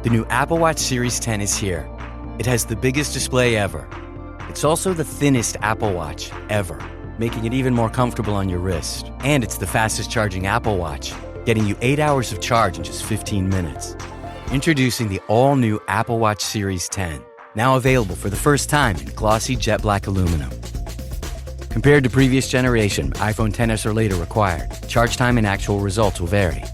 The new Apple Watch Series 10 is here. It has the biggest display ever. It's also the thinnest Apple Watch ever, making it even more comfortable on your wrist. And it's the fastest charging Apple Watch, getting you 8 hours of charge in just 15 minutes. Introducing the all-new Apple Watch Series 10, now available for the first time in glossy jet black aluminum. Compared to previous generation, iPhone XS or later required. Charge time and actual results will vary.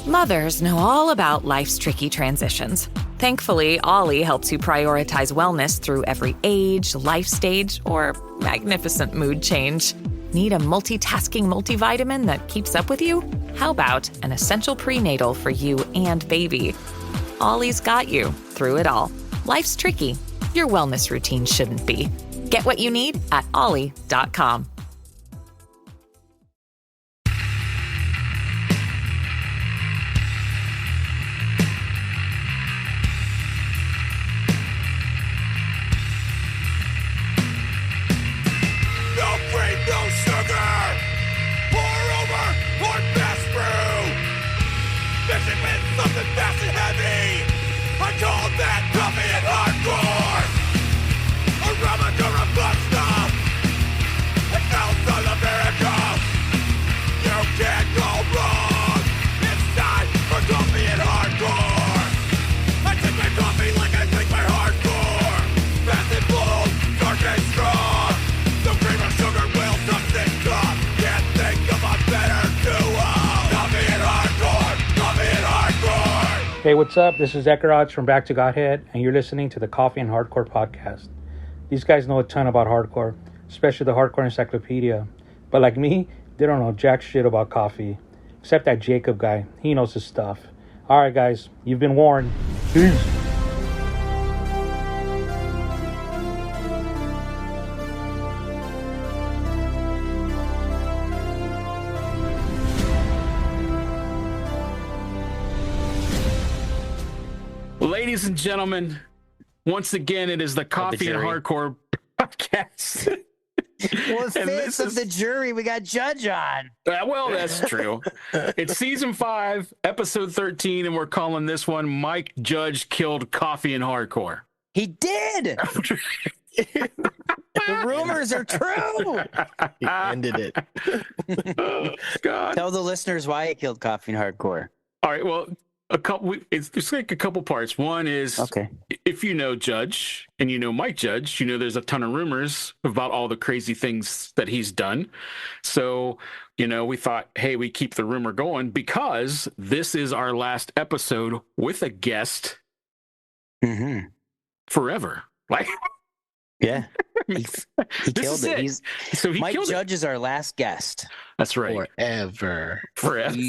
Mothers know all about life's tricky transitions. Thankfully, Ollie helps you prioritize wellness through every age, life stage, or magnificent mood change. Need a multitasking multivitamin that keeps up with you? How about an essential prenatal for you and baby? Ollie's got you through it all. Life's tricky. Your wellness routine shouldn't be. Get what you need at ollie.com. Something fast and heavy. I call that coffee and hardcore. A ramateur of fun stuff. It sounds on America. You can't go wrong. It's time for coffee and hardcore. I drink my coffee like I drink my hardcore. Fast and bold, dark and strong. No cream or sugar will touch this cup. Can't think of a better duo. Coffee and hardcore. Coffee and hardcore. Hey, what's up? This is Ekaraj from Back to Godhead, and you're listening to the Coffee and Hardcore podcast. These guys know a ton about hardcore, especially the Hardcore Encyclopedia. But like me, they don't know jack shit about coffee. Except that Jacob guy. He knows his stuff. Alright guys, you've been warned. Peace. Ladies and gentlemen, once again, it is the Coffee and Hardcore podcast. Well, it fits of the jury. We got Judge on. Well, that's true. It's season 5, episode 13, and we're calling this one Mike Judge Killed Coffee and Hardcore. He did. The rumors are true. He ended it. Oh, God. Tell the listeners why he killed Coffee and Hardcore. All right, well, it's like a couple parts. One is, okay, if you know Judge and you know Mike Judge, you know there's a ton of rumors about all the crazy things that he's done. So, we thought, hey, we keep the rumor going because this is our last episode with a guest forever. Like, yeah, he killed it. Mike Judge is our last guest. That's right. Forever.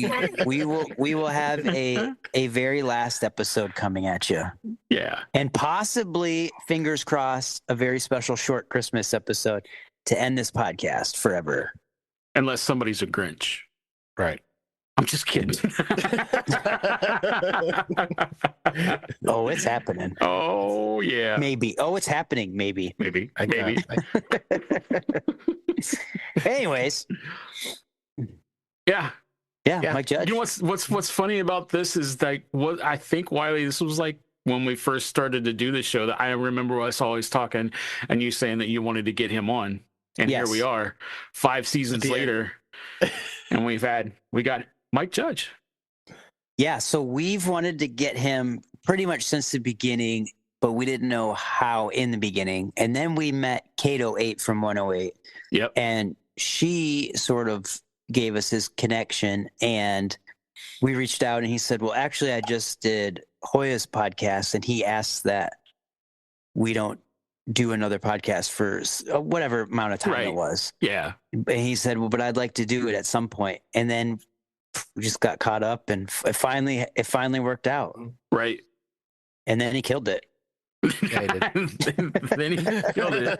We will have a very last episode coming at you. Yeah. And possibly, fingers crossed, a very special short Christmas episode to end this podcast forever. Unless somebody's a Grinch. Right. I'm just kidding. Oh, it's happening. Oh, yeah. Maybe. Oh, it's happening. Maybe. Maybe. Anyways. Yeah. Yeah, Mike Judge. You know what's funny about this is like what I think, Wiley, this was like when we first started to do this show, that I remember us always talking and you saying that you wanted to get him on. And Here we are 5 seasons later. And we got Mike Judge. Yeah, so we've wanted to get him pretty much since the beginning, but we didn't know how in the beginning. And then we met Kato 8 from 108. Yep. And she sort of gave us his connection, and we reached out and he said, well, actually, I just did Hoya's podcast, and he asked that we don't do another podcast for whatever amount of time it was. Yeah. And he said, well, but I'd like to do it at some point. And then we just got caught up, and it finally worked out. Right. And then he killed it. Yeah, he did. Then he killed it.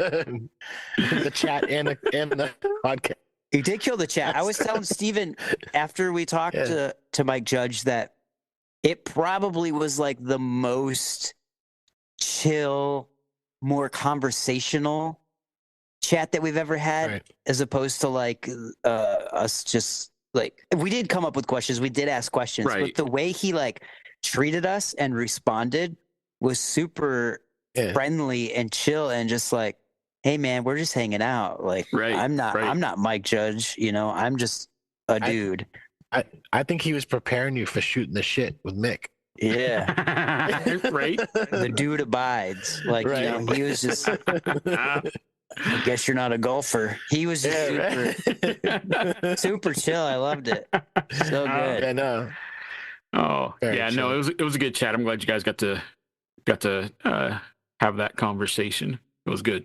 The chat and the podcast. He did kill the chat. I was telling Steven after we talked to Mike Judge that it probably was like the most chill, more conversational chat that we've ever had, as opposed to like us just like we did come up with questions. We did ask questions, Right. but the way he like treated us and responded was super friendly and chill and just like, hey man, we're just hanging out. Like I'm not Mike Judge, you know, I'm just a dude. I think he was preparing you for shooting the shit with Mick. Yeah. Right. The dude abides. Like, you know, he was just I guess you're not a golfer. He was just super chill. I loved it. So good. I know. Oh, Very yeah, chill. no, it was a good chat. I'm glad you guys got to have that conversation. It was good.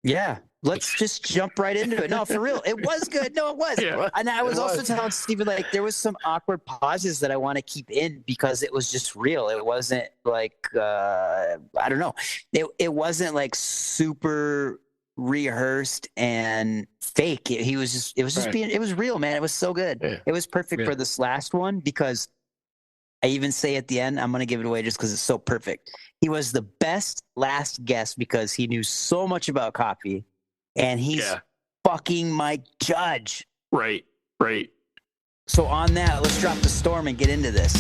Yeah. Let's just jump right into it. No, for real. It was good. No, it was. Yeah, and I was also telling Steven, like, there was some awkward pauses that I want to keep in because it was just real. It wasn't like, I don't know. It wasn't like super rehearsed and fake. It was just it was real, man. It was so good. Yeah. It was perfect for this last one because I even say at the end, I'm going to give it away just because it's so perfect. He was the best last guest because he knew so much about coffee. And he's fucking Mike Judge. Right. So on that, let's drop the storm and get into this.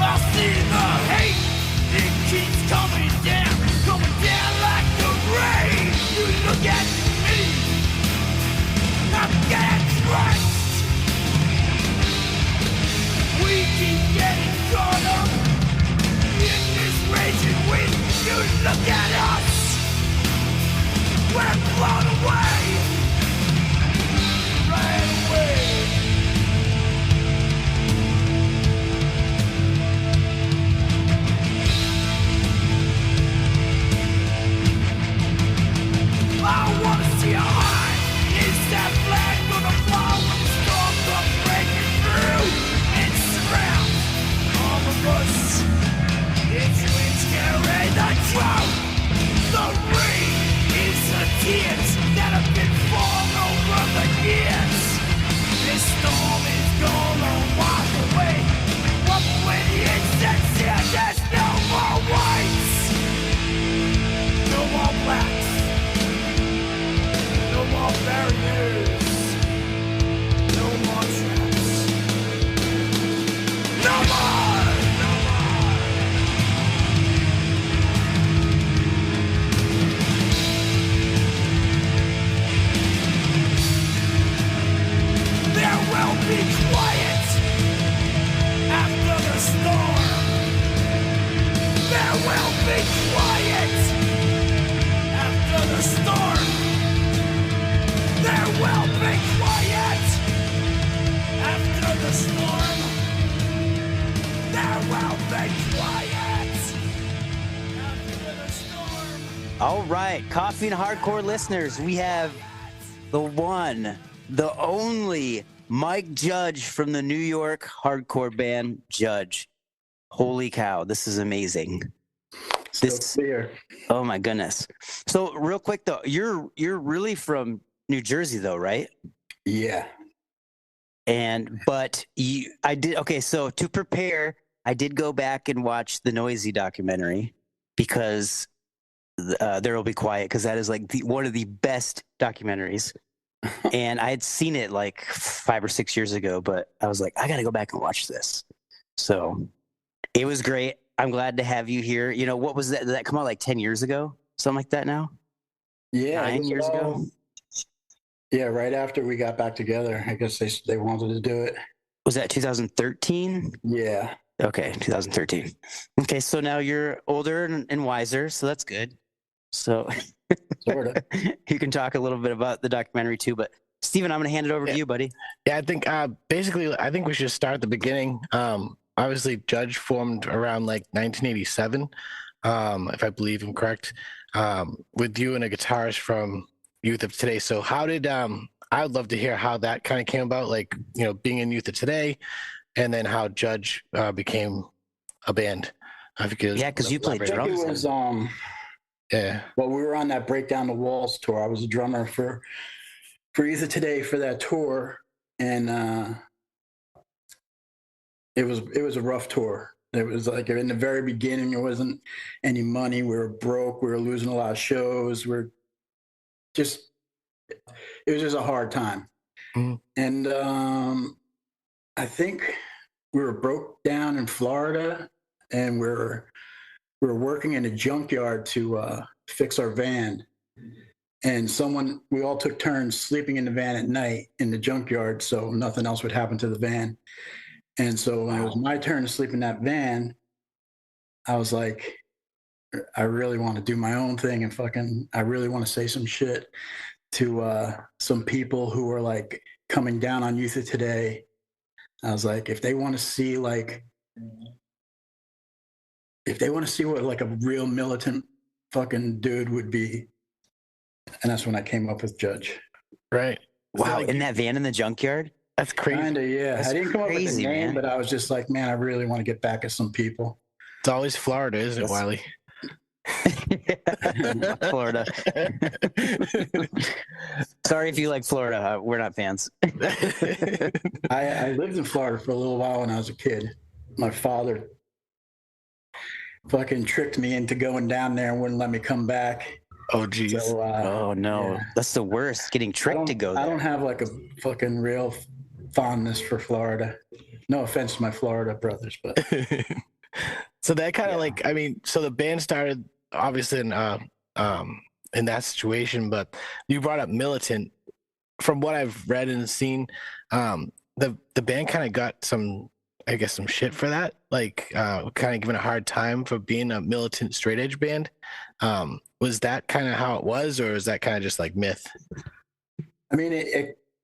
I see the hate, it keeps coming down like the rain. You look at me, I'm getting crushed. We keep getting caught up in this raging wind. You look at us, we're blown away, right away. I wanna see a high. Is that flag gonna fly when the storm comes breaking through and surrounds all of us? It's winds carry the drought. The rain is the tears that have been falling over the years. This storm is gonna walk away. But when the insects here, there's no more whites, no more blacks. No more barriers, no more traps, no more, no more. There will be quiet after the storm. There will be quiet after the storm. There will be quiet after the storm. There will be quiet after the storm. All right, Coffee and Hardcore listeners, we have the one, the only Mike Judge from the New York hardcore band Judge. Holy cow, this is amazing. Oh my goodness. So real quick though, you're really from New Jersey though, right? Yeah. So to prepare, I did go back and watch the Noisy documentary because There Will Be Quiet, because that is like one of the best documentaries. And I had seen it like 5 or 6 years ago, but I was like, I got to go back and watch this. So it was great. I'm glad to have you here. You know, what was that? Did that come out like 10 years ago? Something like that now? Yeah. 9 years ago? Yeah, right after we got back together. I guess they wanted to do it. Was that 2013? Yeah. Okay, 2013. Okay, so now you're older and wiser, so that's good. So Sort of. you can talk a little bit about the documentary too. But Steven, I'm going to hand it over to you, buddy. Yeah, I think basically, I think we should start at the beginning. Obviously, Judge formed around like 1987, if I believe I'm correct, with you and a guitarist from Youth of Today. So how did I would love to hear how that kind of came about, like, you know, being in Youth of Today, and then how Judge became a band. Yeah, because you played I think drums. it was Yeah. well, we were on that Break Down the Walls tour. I was a drummer for Youth of Today for that tour, and it was a rough tour. It was like in the very beginning, there wasn't any money. We were broke. We were losing a lot of shows. It was just a hard time. Mm-hmm. And I think we were broke down in Florida, and we were working in a junkyard to fix our van. And we all took turns sleeping in the van at night in the junkyard, so nothing else would happen to the van. And so when it was my turn to sleep in that van, I was like, I really want to do my own thing, and I really want to say some shit to some people who are like coming down on Youth of Today. I was like, if they want to see what like a real militant fucking dude would be, and that's when I came up with Judge. Right. Wow, in that van in the junkyard? That's crazy. Kinda, yeah. That's I didn't come crazy, up with the name, man. but I was just like, man, I really want to get back at some people. It's always Florida, isn't it, Wiley? Florida. Sorry if you like Florida. We're not fans. I lived in Florida for a little while when I was a kid. My father fucking tricked me into going down there and wouldn't let me come back. Oh, geez. So, Oh no, yeah. that's the worst. Getting tricked to go there. I don't have like a fucking real fondness for Florida. No offense to my Florida brothers, but So that kind of like, I mean, so the band started obviously in that situation, but you brought up militant. From what I've read and seen, the band kind of got some shit for that, like kind of given a hard time for being a militant straight edge band. Was that kind of how it was, or is that kind of just like myth? I mean,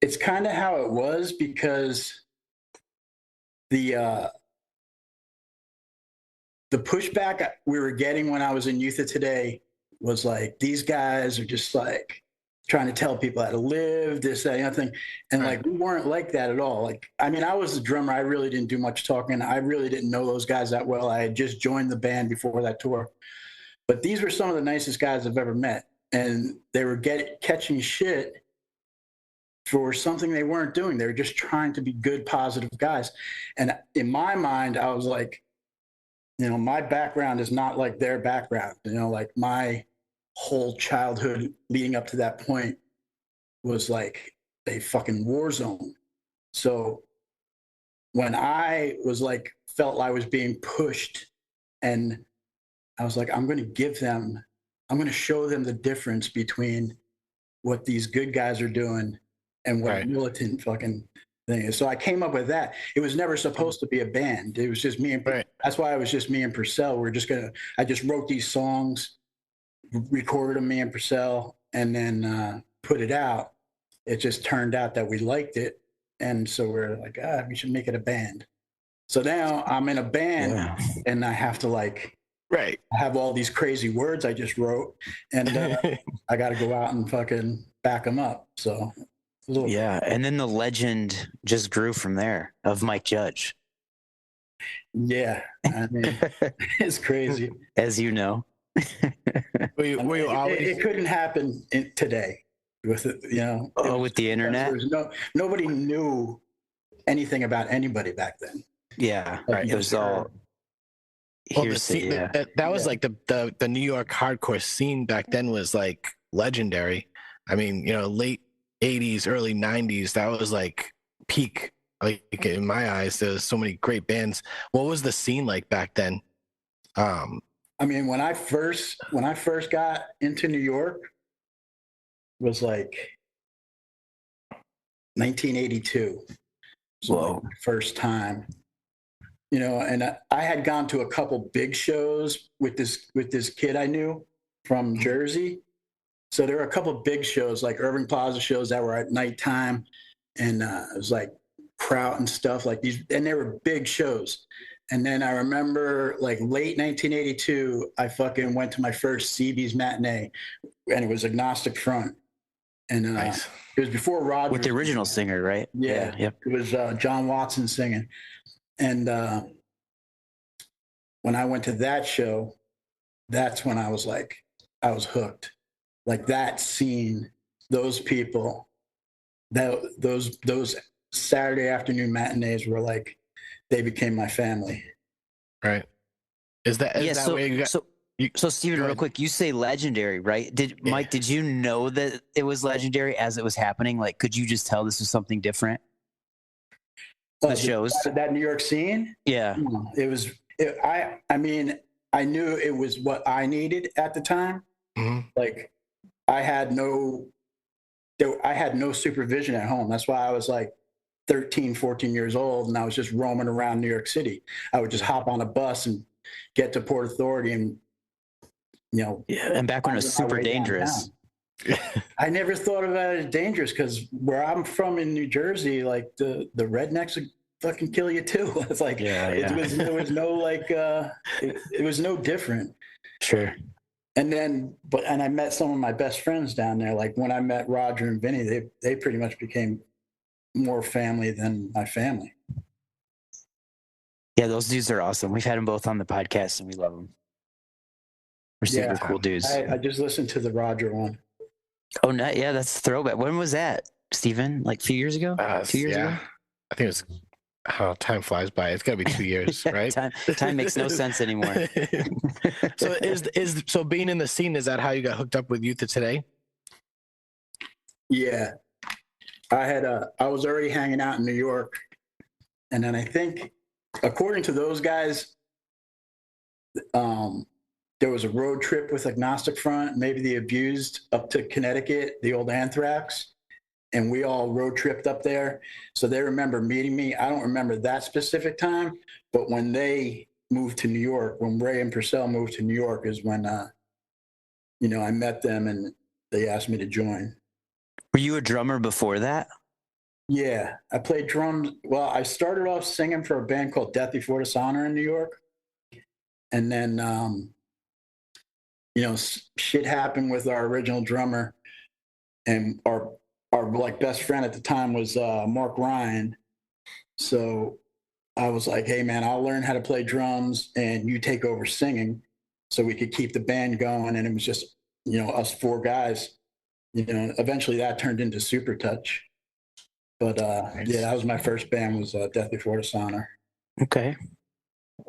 it's kind of how it was, because the pushback we were getting when I was in Youth of Today was like, these guys are just like trying to tell people how to live, this, that, and other thing. And Right. like, we weren't like that at all. Like, I mean, I was a drummer. I really didn't do much talking. I really didn't know those guys that well. I had just joined the band before that tour. But these were some of the nicest guys I've ever met. And they were catching shit for something they weren't doing. They were just trying to be good, positive guys. And in my mind, I was like, you know, my background is not like their background. You know, like my whole childhood leading up to that point was like a fucking war zone. So when I was like, felt I was being pushed, and I was like, I'm going to show them the difference between what these good guys are doing and what Right. militant fucking thing is. So I came up with that. It was never supposed to be a band. It was just me and Right. That's why it was just me and Purcell. I just wrote these songs, recorded them, me and Purcell, and then put it out. It just turned out that we liked it. And so we're like, we should make it a band. So now I'm in a band, and I have to like, Right. I have all these crazy words I just wrote, and I got to go out and fucking back them up. So, Yeah, and then the legend just grew from there of Mike Judge. Yeah, I mean, it's crazy. As you know. Were you always? It couldn't happen today with it, you know. With the internet? Nobody knew anything about anybody back then. Yeah, Right. it was all Well, hearsay. that was like the New York hardcore scene back then was like legendary. I mean, you know, late 80s, early 90s, that was like peak. Like in my eyes, there's so many great bands. What was the scene like back then? I mean, when I first got into New York, was like 1982. So Whoa. like, first time. you know, and I had gone to a couple big shows with this kid I knew from Jersey. So there were a couple big shows, like Irving Plaza shows that were at nighttime, and it was like Kraut and stuff like these, and they were big shows. And then I remember like late 1982, I fucking went to my first CB's matinee, and it was Agnostic Front. And Nice. it was before Roger. With the original singer, right? Yeah. Yep. It was John Watson singing. And when I went to that show, that's when I was hooked. Like that scene, those people, those Saturday afternoon matinees were like, they became my family. Right. Is that way you got? So Steven, real quick, you say legendary, right? Mike, did you know that it was legendary as it was happening? Like, could you just tell this was something different? The shows, that New York scene. Yeah, it was. I mean, I knew it was what I needed at the time. Mm-hmm. Like, I had no supervision at home. That's why I was like 13, 14 years old, and I was just roaming around New York City. I would just hop on a bus and get to Port Authority, and and back when it was super dangerous. I never thought about it as dangerous because where I'm from in New Jersey, like the rednecks would fucking kill you too. It's like it was no like it was no different. Sure. And then, and I met some of my best friends down there. Like when I met Roger and Vinny, they pretty much became more family than my family. Yeah, those dudes are awesome. We've had them both on the podcast, and we love them. We're super cool dudes. I just listened to the Roger one. Oh, no, yeah, that's a throwback. When was that, Steven? Like a few years ago? 2 years ago? I think it was. Time flies by. It's got to be 2 years, right? Time makes no sense anymore. So being in the scene, is that how you got hooked up with Youth of Today? Yeah, I was already hanging out in New York, and then I think, according to those guys, there was a road trip with Agnostic Front, maybe the Abused, up to Connecticut, the old Anthrax, and we all road tripped up there. So they remember meeting me. I don't remember that specific time, but when they moved to New York, when Ray and Purcell moved to New York, is when I met them and they asked me to join. Were you a drummer before that? Yeah, I played drums. Well, I started off singing for a band called Death Before Dishonor in New York, and then shit happened with our original drummer, and our like best friend at the time was Mark Ryan. So I was like, hey man, I'll learn how to play drums and you take over singing, so we could keep the band going. And it was just us four guys. Eventually that turned into Super Touch. But nice. Yeah, that was my first band, was Death Before Dishonor. Okay.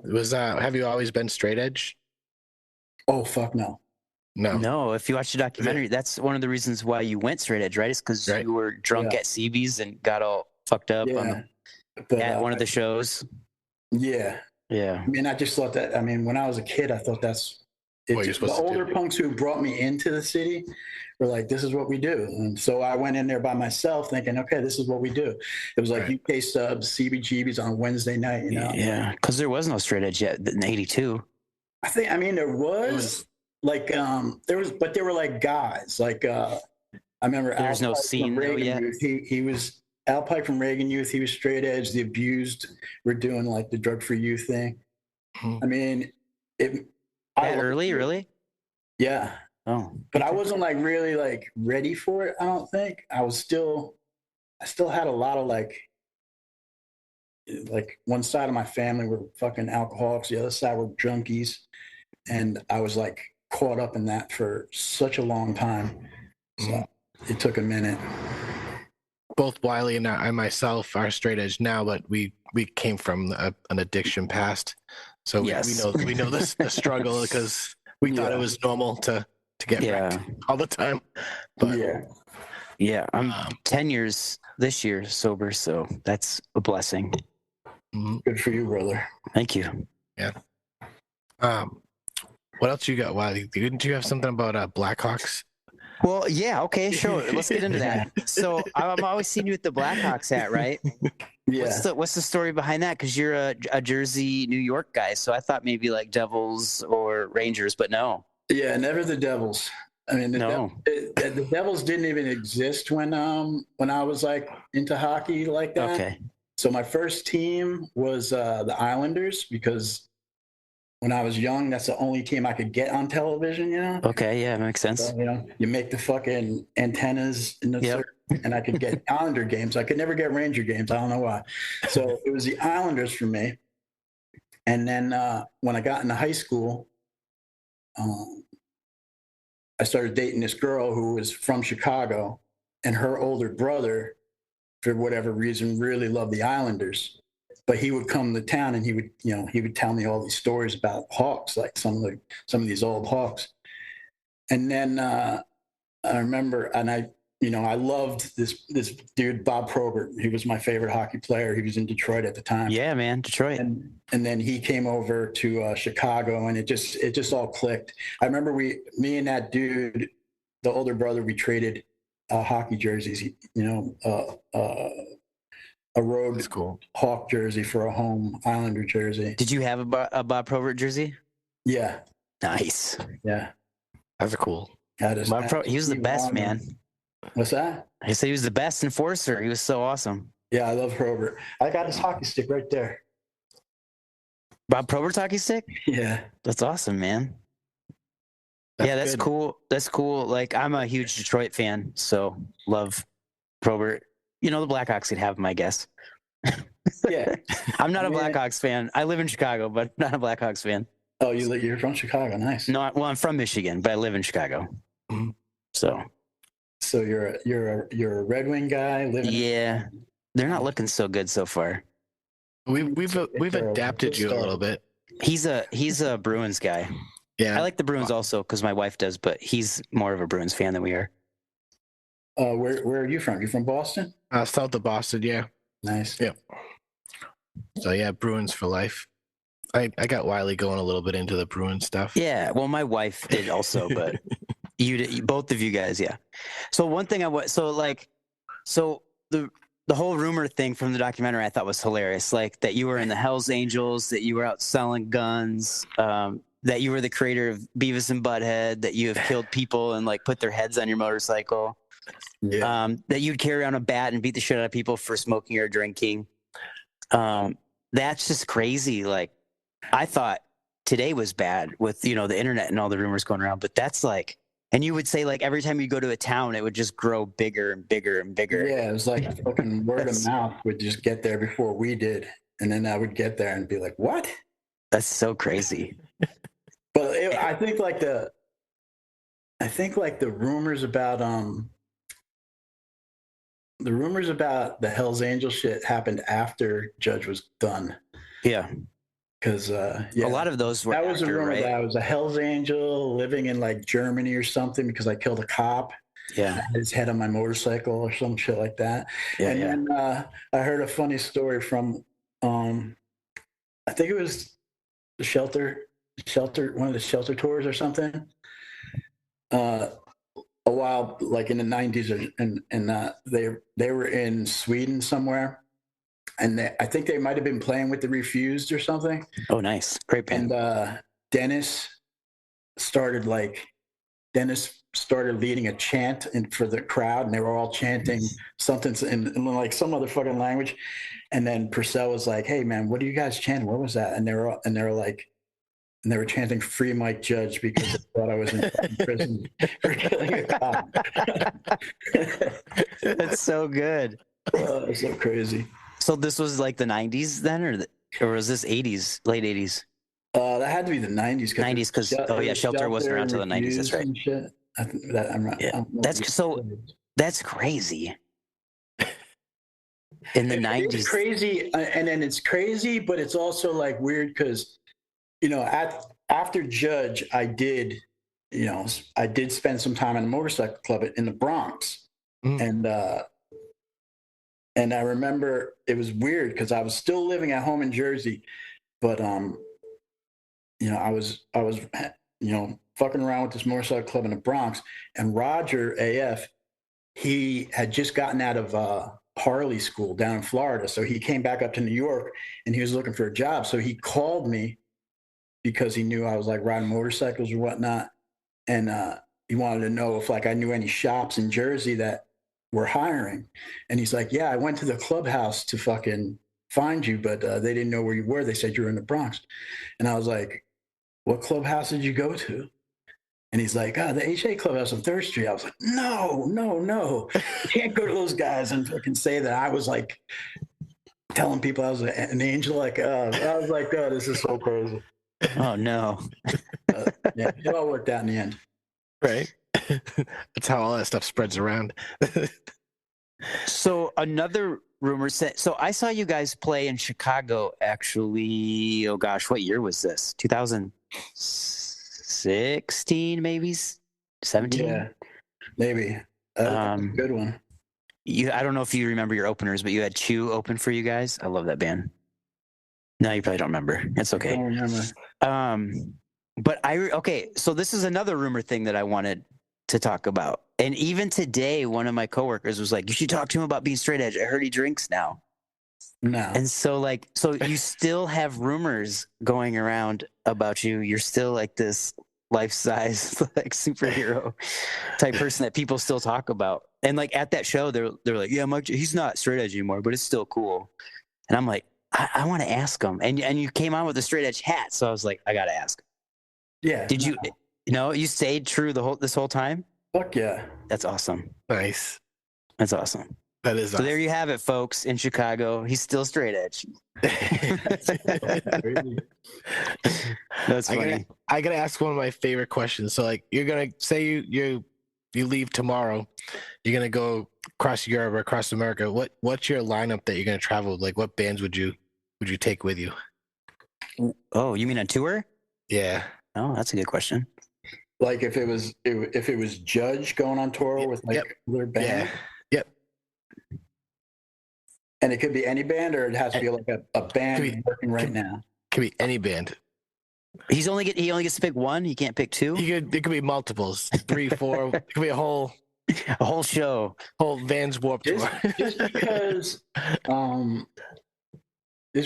Have you always been straight edge? Oh fuck no. No, if you watch the documentary, that's one of the reasons why you went straight edge, right? It's because you were drunk at CB's and got all fucked up at one of the shows. Yeah. Yeah. I mean, I just thought that, when I was a kid, I thought that's it. The older punks who brought me into the city were like, this is what we do. And so I went in there by myself thinking, okay, this is what we do. It was like UK subs, CBGBs on Wednesday night, Yeah, because there was no straight edge yet in 82. There was. Like but there were like guys like I remember there's no scene though yet. He was Al Pike from Reagan Youth. He was straight edge. The Abused were doing like the Drug Free Youth thing. Mm-hmm. I mean, early, really? Yeah. Oh, but I wasn't like really like ready for it. I don't think I still had a lot of like one side of my family were fucking alcoholics, the other side were junkies, and I was like caught up in that for such a long time. So it took a minute. Both Wiley and I myself are straight edge now, but we came from an addiction past, so we know the struggle, because we thought it was normal to get wrecked all the time. But I'm 10 years this year sober, so that's a blessing. Good for you, brother. Thank you. Yeah. What else you got, Wiley? Didn't you have something about Blackhawks? Well, yeah, okay, sure. Let's get into that. So I've always seen you at the Blackhawks hat, right? Yeah. What's the story behind that? Because you're a Jersey, New York guy, so I thought maybe like Devils or Rangers, but no. Yeah, never the Devils. I mean, the Devils didn't even exist when I was like into hockey like that. Okay. So my first team was the Islanders because when I was young, that's the only team I could get on television. You know. Okay. Yeah, makes sense. So, you know, you make the fucking antennas in the and I could get Islander games. I could never get Ranger games. I don't know why. So it was the Islanders for me. And then when I got into high school, I started dating this girl who was from Chicago, and her older brother, for whatever reason, really loved the Islanders. But he would come to town and he would tell me all these stories about Hawks, like some of these old Hawks. And then I remember, and I loved this dude, Bob Probert. He was my favorite hockey player. He was in Detroit at the time. Yeah, man, Detroit. And then he came over to Chicago, and it just all clicked. I remember me and that dude, the older brother, we traded hockey jerseys. A road Hawk jersey for a home Islander jersey. Did you have a Bob Probert jersey? Yeah. Nice. Yeah. That's cool. He was the best, man. What's that? I said he was the best enforcer. He was so awesome. Yeah, I love Probert. I got his hockey stick right there. Bob Probert's hockey stick? Yeah. That's awesome, man. That's good. Cool. That's cool. Like, I'm a huge Detroit fan, so love Probert. You know, the Blackhawks could have him, I guess. Yeah. I'm not a Blackhawks fan. I live in Chicago, but not a Blackhawks fan. Oh, you're from Chicago. Nice. No, I'm from Michigan, but I live in Chicago. Mm-hmm. So you're a Red Wing guy living. Yeah, they're not looking so good so far. We've adapted you a little bit. He's a Bruins guy. Yeah, I like the Bruins also because my wife does, but he's more of a Bruins fan than we are. Where are you from? You from Boston? South of Boston. Yeah. Nice. Yeah. So yeah, Bruins for life. I got Wiley going a little bit into the Bruins stuff. Yeah, well, my wife did also, but both of you guys, yeah. So one thing the whole rumor thing from the documentary I thought was hilarious, like that you were in the Hells Angels, that you were out selling guns, that you were the creator of Beavis and Butthead, that you have killed people and like put their heads on your motorcycle, that you'd carry on a bat and beat the shit out of people for smoking or drinking. That's just crazy. Like, I thought today was bad with, the internet and all the rumors going around, but that's like, and you would say like every time you go to a town, it would just grow bigger and bigger and bigger. Yeah, it was like fucking word of mouth would just get there before we did. And then I would get there and be like, what? That's so crazy. But I think the rumors about the Hells Angel shit happened after Judge was done. Yeah. Because a lot of those were that was a rumor, right? that I was a Hells Angel living in like Germany or something because I killed a cop. Yeah, I had his head on my motorcycle or some shit like that. Yeah, and then I heard a funny story from I think it was the shelter, one of the shelter tours or something. A while, like in the 90s, and they were in Sweden somewhere. And I think they might have been playing with the Refused or something. Oh, nice. Great band. And Dennis started leading a chant for the crowd, and they were all chanting something in like some other fucking language. And then Purcell was like, "Hey, man, what are you guys chanting? What was that?" And they were chanting "Free Mike Judge" because they thought I was in prison for killing a cop. That's so good. It's so crazy. So this was like the 90s then, or was this 80s, late 80s? That had to be the 90s. 90s, because Shelter wasn't around until the 90s. That's right. Shit. I'm right. Yeah. That's crazy. In the 90s, it's crazy, and then it's crazy, but it's also like weird because, after Judge, I did spend some time in a motorcycle club in the Bronx, and I remember it was weird because I was still living at home in Jersey, but I was fucking around with this motorcycle club in the Bronx, and Roger AF, he had just gotten out of Harley school down in Florida. So he came back up to New York and he was looking for a job. So he called me because he knew I was like riding motorcycles or whatnot. And he wanted to know if like I knew any shops in Jersey that were hiring. And he's like, yeah, I went to the clubhouse to fucking find you, but they didn't know where you were. They said you were in the Bronx. And I was like, what clubhouse did you go to? And he's like, the HA clubhouse on 3rd Street. I was like, no. You can't go to those guys and fucking say that I was like telling people I was an angel. Like, I was like, oh, this is so crazy. Oh, no. Yeah, it all worked out in the end. Right. That's how all that stuff spreads around. So another rumor said, so I saw you guys play in Chicago, actually. Oh, gosh, what year was this? 2016, maybe? 17? Yeah, maybe. Good one. I don't know if you remember your openers, but you had Chew open for you guys. I love that band. No, you probably don't remember. It's okay. I don't remember. But so this is another rumor thing that I wanted to talk about. And even today, one of my coworkers was like, you should talk to him about being straight edge. I heard he drinks now. No. And so you still have rumors going around about you. You're still like this life-size like superhero type person that people still talk about. And like at that show, they're like, yeah, Mike, he's not straight edge anymore, but it's still cool. And I'm like, I want to ask him. And you came on with a straight edge hat, so I was like, I got to ask. Yeah. Did you? No, you stayed true this whole time? Fuck yeah. That's awesome. Nice. That's awesome. That is so awesome. There you have it, folks. In Chicago, he's still straight edge. That's funny. I gotta ask one of my favorite questions. So like, you're gonna say you leave tomorrow, you're gonna go across Europe or across America. What's your lineup that you're gonna travel with? Like, what bands would you take with you? Oh, you mean on tour? Yeah. Oh, that's a good question. Like if it was Judge going on tour with like their band. Yeah. Yep. And it could be any band, or it has to be like a band working right now. Could be any band. He only gets to pick one. He can't pick two. It could be multiples, 3, 4. It could be a whole show, whole Vans Warped Tour. Just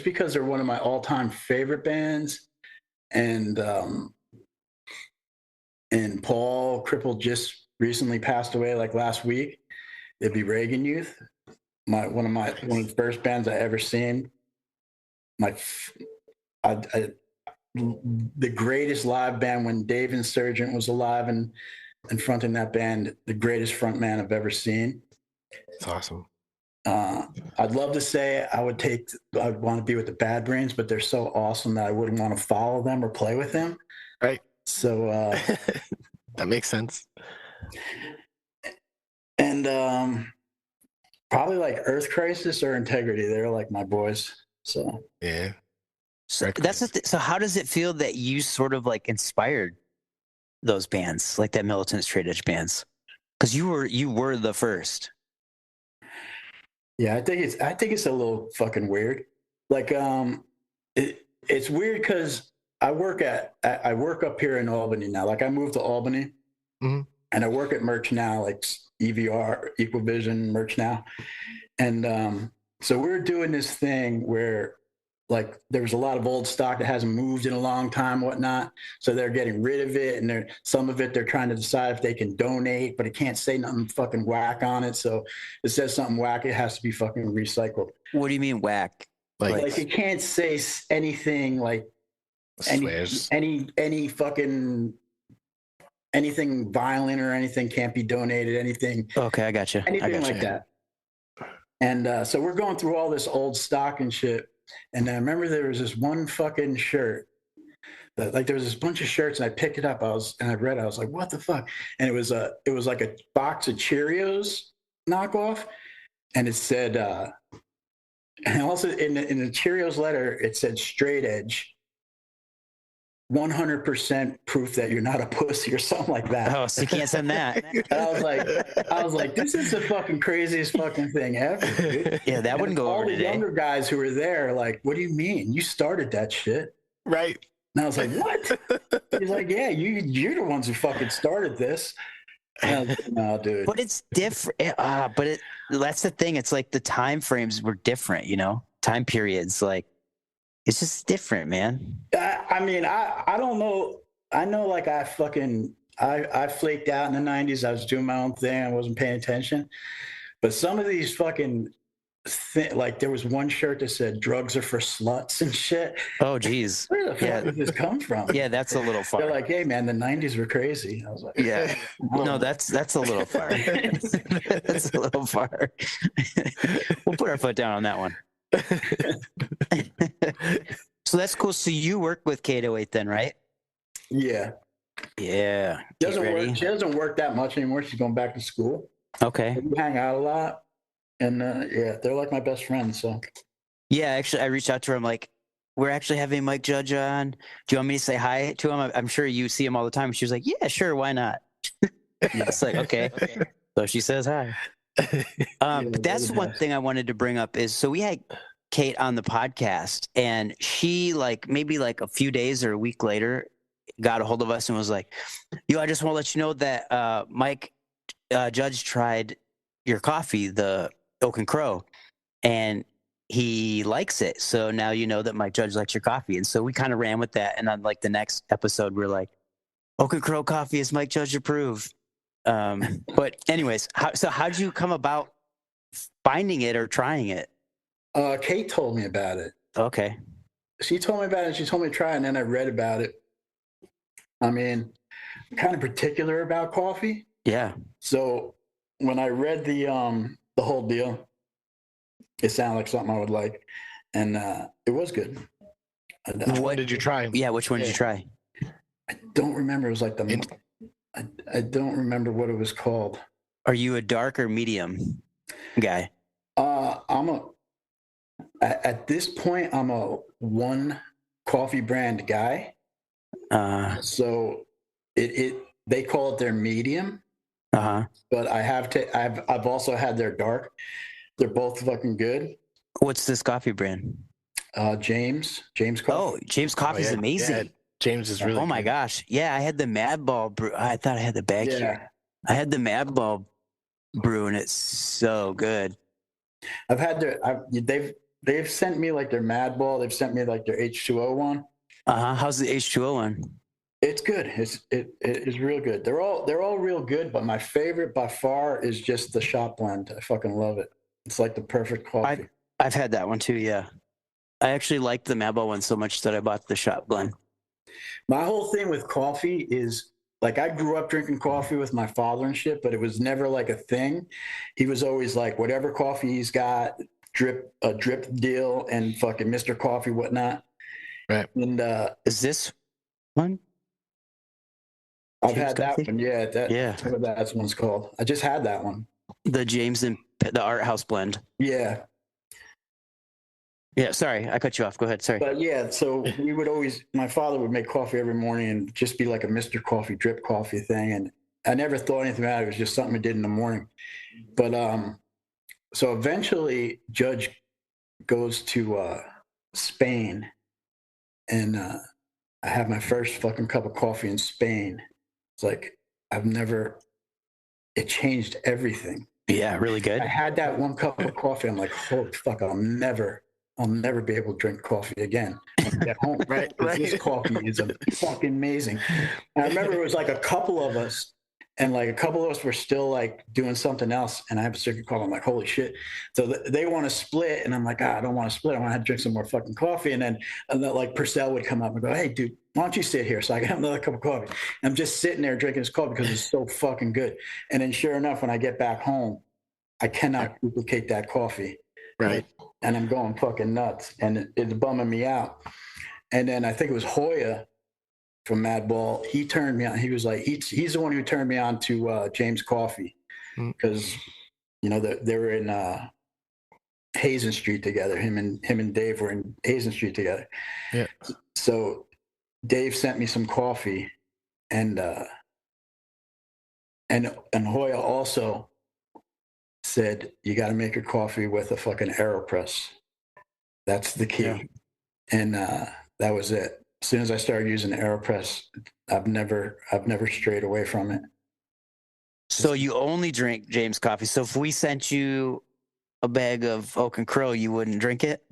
because they're one of my all-time favorite bands, and Paul Cripple just recently passed away like last week. It'd be Reagan Youth, one of the first bands I ever seen. The greatest live band when Dave Insurgent was alive and fronting that band, the greatest front man I've ever seen. It's awesome. I'd love to say I'd want to be with the Bad Brains, but they're so awesome that I wouldn't want to follow them or play with them. Right. So that makes sense. And probably like Earth Crisis or Integrity. They're like my boys. So yeah. So so how does it feel that you sort of like inspired those bands, like that militant straight edge bands? Because you were the first. Yeah, I think it's a little fucking weird. Like it's weird because I work up here in Albany now. Like I moved to Albany, and I work at Merch Now, like EVR, Equavision, Merch Now, and so we're doing this thing where like there was a lot of old stock that hasn't moved in a long time, whatnot. So they're getting rid of it, and some of it they're trying to decide if they can donate, but it can't say nothing fucking whack on it. So it says something whack, it has to be fucking recycled. What do you mean whack? Like it can't say anything like any fucking anything violent or anything can't be donated. Anything. Okay, I got you. Anything like that. And so we're going through all this old stock and shit. And I remember there was this one fucking shirt that, like, there was this bunch of shirts, and I picked it up. I read it. I was like, what the fuck? And it was like a box of Cheerios knockoff, and it said, and also in the Cheerios letter, it said straight edge, 100% proof that you're not a pussy or something like that. Oh, so you can't send that. I was like, this is the fucking craziest fucking thing ever, dude. Yeah, that wouldn't go over today. All the younger guys who were there, like, what do you mean? You started that shit. Right. And I was like, what? He's like, yeah, you're the ones who fucking started this. No, dude. But it's different. That's the thing. It's like the time frames were different, time periods. Like, it's just different, man. I mean, I don't know. I know, like, I flaked out in the 90s. I was doing my own thing. I wasn't paying attention. But some of these fucking like, there was one shirt that said drugs are for sluts and shit. Oh, geez. Where the fuck did this come from? Yeah, that's a little far. They're like, hey, man, the 90s were crazy. I was like, yeah. No, that's a little far. That's a little far. We'll put our foot down on that one. So that's cool. So you work with K808 then, right? Yeah. Yeah. She doesn't work that much anymore. She's going back to school. Okay. We hang out a lot. And yeah, they're like my best friends. So yeah, actually, I reached out to her. I'm like, we're actually having Mike Judge on. Do you want me to say hi to him? I'm sure you see him all the time. She was like, yeah, sure. Why not? It's like, okay. So she says hi. But that's one thing I wanted to bring up is, so we had Kate on the podcast, and she, like, maybe like a few days or a week later, got a hold of us and was like, yo, I just want to let you know that Mike Judge tried your coffee, the Oak and Crow, and he likes it. So now you know that Mike Judge likes your coffee. And so we kind of ran with that. And on, like, the next episode, we're like, Oak and Crow coffee is Mike Judge approved. But anyways, how'd you come about finding it or trying it? Kate told me about it. Okay. She told me about it. She told me to try it, and then I read about it. I mean, I'm kind of particular about coffee. Yeah. So when I read the whole deal, it sounded like something I would like, and it was good. What did you try? Yeah, which one did you try? I don't remember. It was like I don't remember what it was called. Are you a dark or medium guy? At this point, I'm a one coffee brand guy. So they call it their medium. But I've also had their dark. They're both fucking good. What's this coffee brand? James Coffee. Oh, James Coffee is amazing. Yeah, James is really good. My gosh. Yeah, I had the Madball brew. I thought I had the bag here. I had the Madball brew, and it's so good. I've had they've sent me, like, their Madball. They've sent me, like, their H2O one. How's the H2O one? It's good. It is real good. They're all real good, but my favorite by far is just the shop blend. I fucking love it. It's like the perfect coffee. I've had that one too, yeah. I actually liked the Madball one so much that I bought the shop blend. My whole thing with coffee is, like, I grew up drinking coffee with my father and shit, but it was never like a thing. He was always like, whatever coffee he's got, drip deal, and fucking Mr. Coffee, whatnot. Right. And is this one? I've had that one. Yeah. That's what that one's called. I just had that one. The James and the Art House blend. Yeah. Yeah. Sorry, I cut you off. Go ahead. Sorry. But yeah, so my father would make coffee every morning and just be like a Mr. Coffee, drip coffee thing. And I never thought anything about it. It was just something we did in the morning. But so eventually Judge goes to Spain, and I have my first fucking cup of coffee in Spain. It's like, it changed everything. Yeah, really good. I had that one cup of coffee. I'm like, holy fuck, I'll never be able to drink coffee again at home. Right. This coffee is fucking amazing. And I remember it was like a couple of us, and like a couple of us were still like doing something else, and I have a second call. I'm like, holy shit. So they want to split, and I'm like, I don't want to split. I want to drink some more fucking coffee. And then like Purcell would come up and go, hey, dude, why don't you sit here so I can have another cup of coffee? And I'm just sitting there drinking this coffee because it's so fucking good. And then sure enough, when I get back home, I cannot duplicate that coffee. Right. And I'm going fucking nuts, and it's bumming me out. And then I think it was Hoya from Madball. He turned me on. He was like, he's the one who turned me on to James Coffee, because they were in Hazen Street together. Him and Dave were in Hazen Street together. Yeah. So Dave sent me some coffee, and Hoya also said, you got to make your coffee with a fucking AeroPress. That's the key. Yeah. And that was it. As soon as I started using the AeroPress, I've never strayed away from it. So you only drink James coffee. So if we sent you a bag of Oak and Crow, you wouldn't drink it?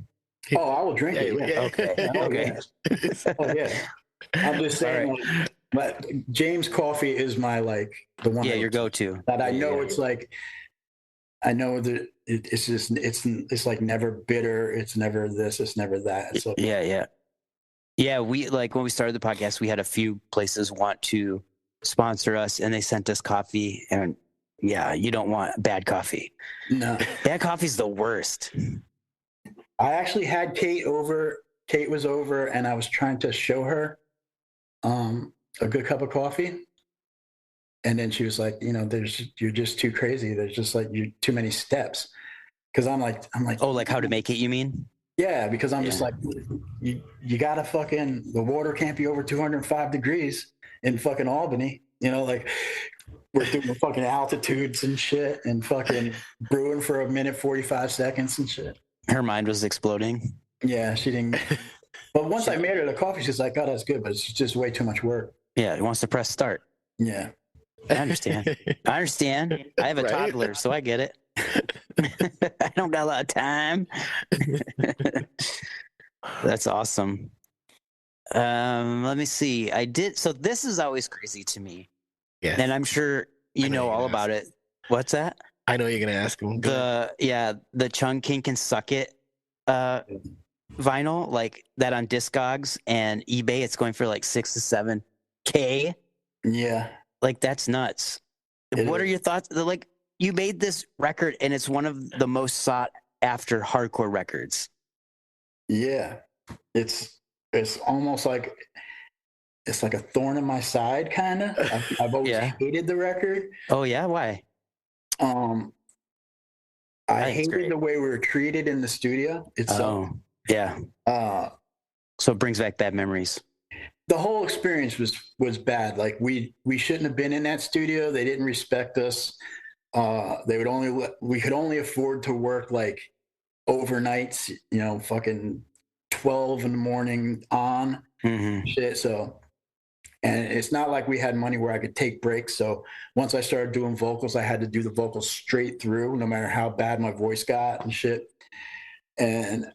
Oh, I will drink it. Yeah. Okay. Okay. Oh yeah. I'm just saying, All but James coffee is my like the one. Yeah, your go-to. That I know it's like, I know that it's just it's like never bitter. It's never this. It's never that. So Yeah. We like when we started the podcast, we had a few places want to sponsor us, and they sent us coffee. And yeah, you don't want bad coffee. No, bad coffee's the worst. I actually had Kate over. Kate was over, and I was trying to show her a good cup of coffee. And then she was like, you're just too crazy. There's just like too many steps. Because I'm like, oh, like how to make it, you mean? Yeah, because I'm just like, you gotta fucking, the water can't be over 205 degrees in fucking Albany. Like we're doing fucking altitudes and shit and fucking brewing for a minute 45 seconds and shit. Her mind was exploding. Yeah, she didn't. But once I made her the coffee, she's like, oh, that's good, but it's just way too much work. Yeah, he wants to press start. Yeah. I understand. I have a toddler, so I get it. I don't got a lot of time. That's awesome. Let me see. So this is always crazy to me. Yeah. And I'm sure you know all about it. What's that? I know you're gonna ask him. The Chung King Can Suck It vinyl, like that on Discogs and eBay, it's going for like $6 to $7K. Yeah. Like that's nuts. What are your thoughts? Like you made this record and it's one of the most sought after hardcore records. Yeah. It's almost like it's like a thorn in my side kind of. I've always hated the record. Oh yeah, why? I hated the way we were treated in the studio itself. Yeah. So it brings back bad memories. The whole experience was bad. Like we shouldn't have been in that studio. They didn't respect us. We could only afford to work like overnights, fucking 12 in the morning on shit. So, and it's not like we had money where I could take breaks. So once I started doing vocals, I had to do the vocals straight through, no matter how bad my voice got and shit. And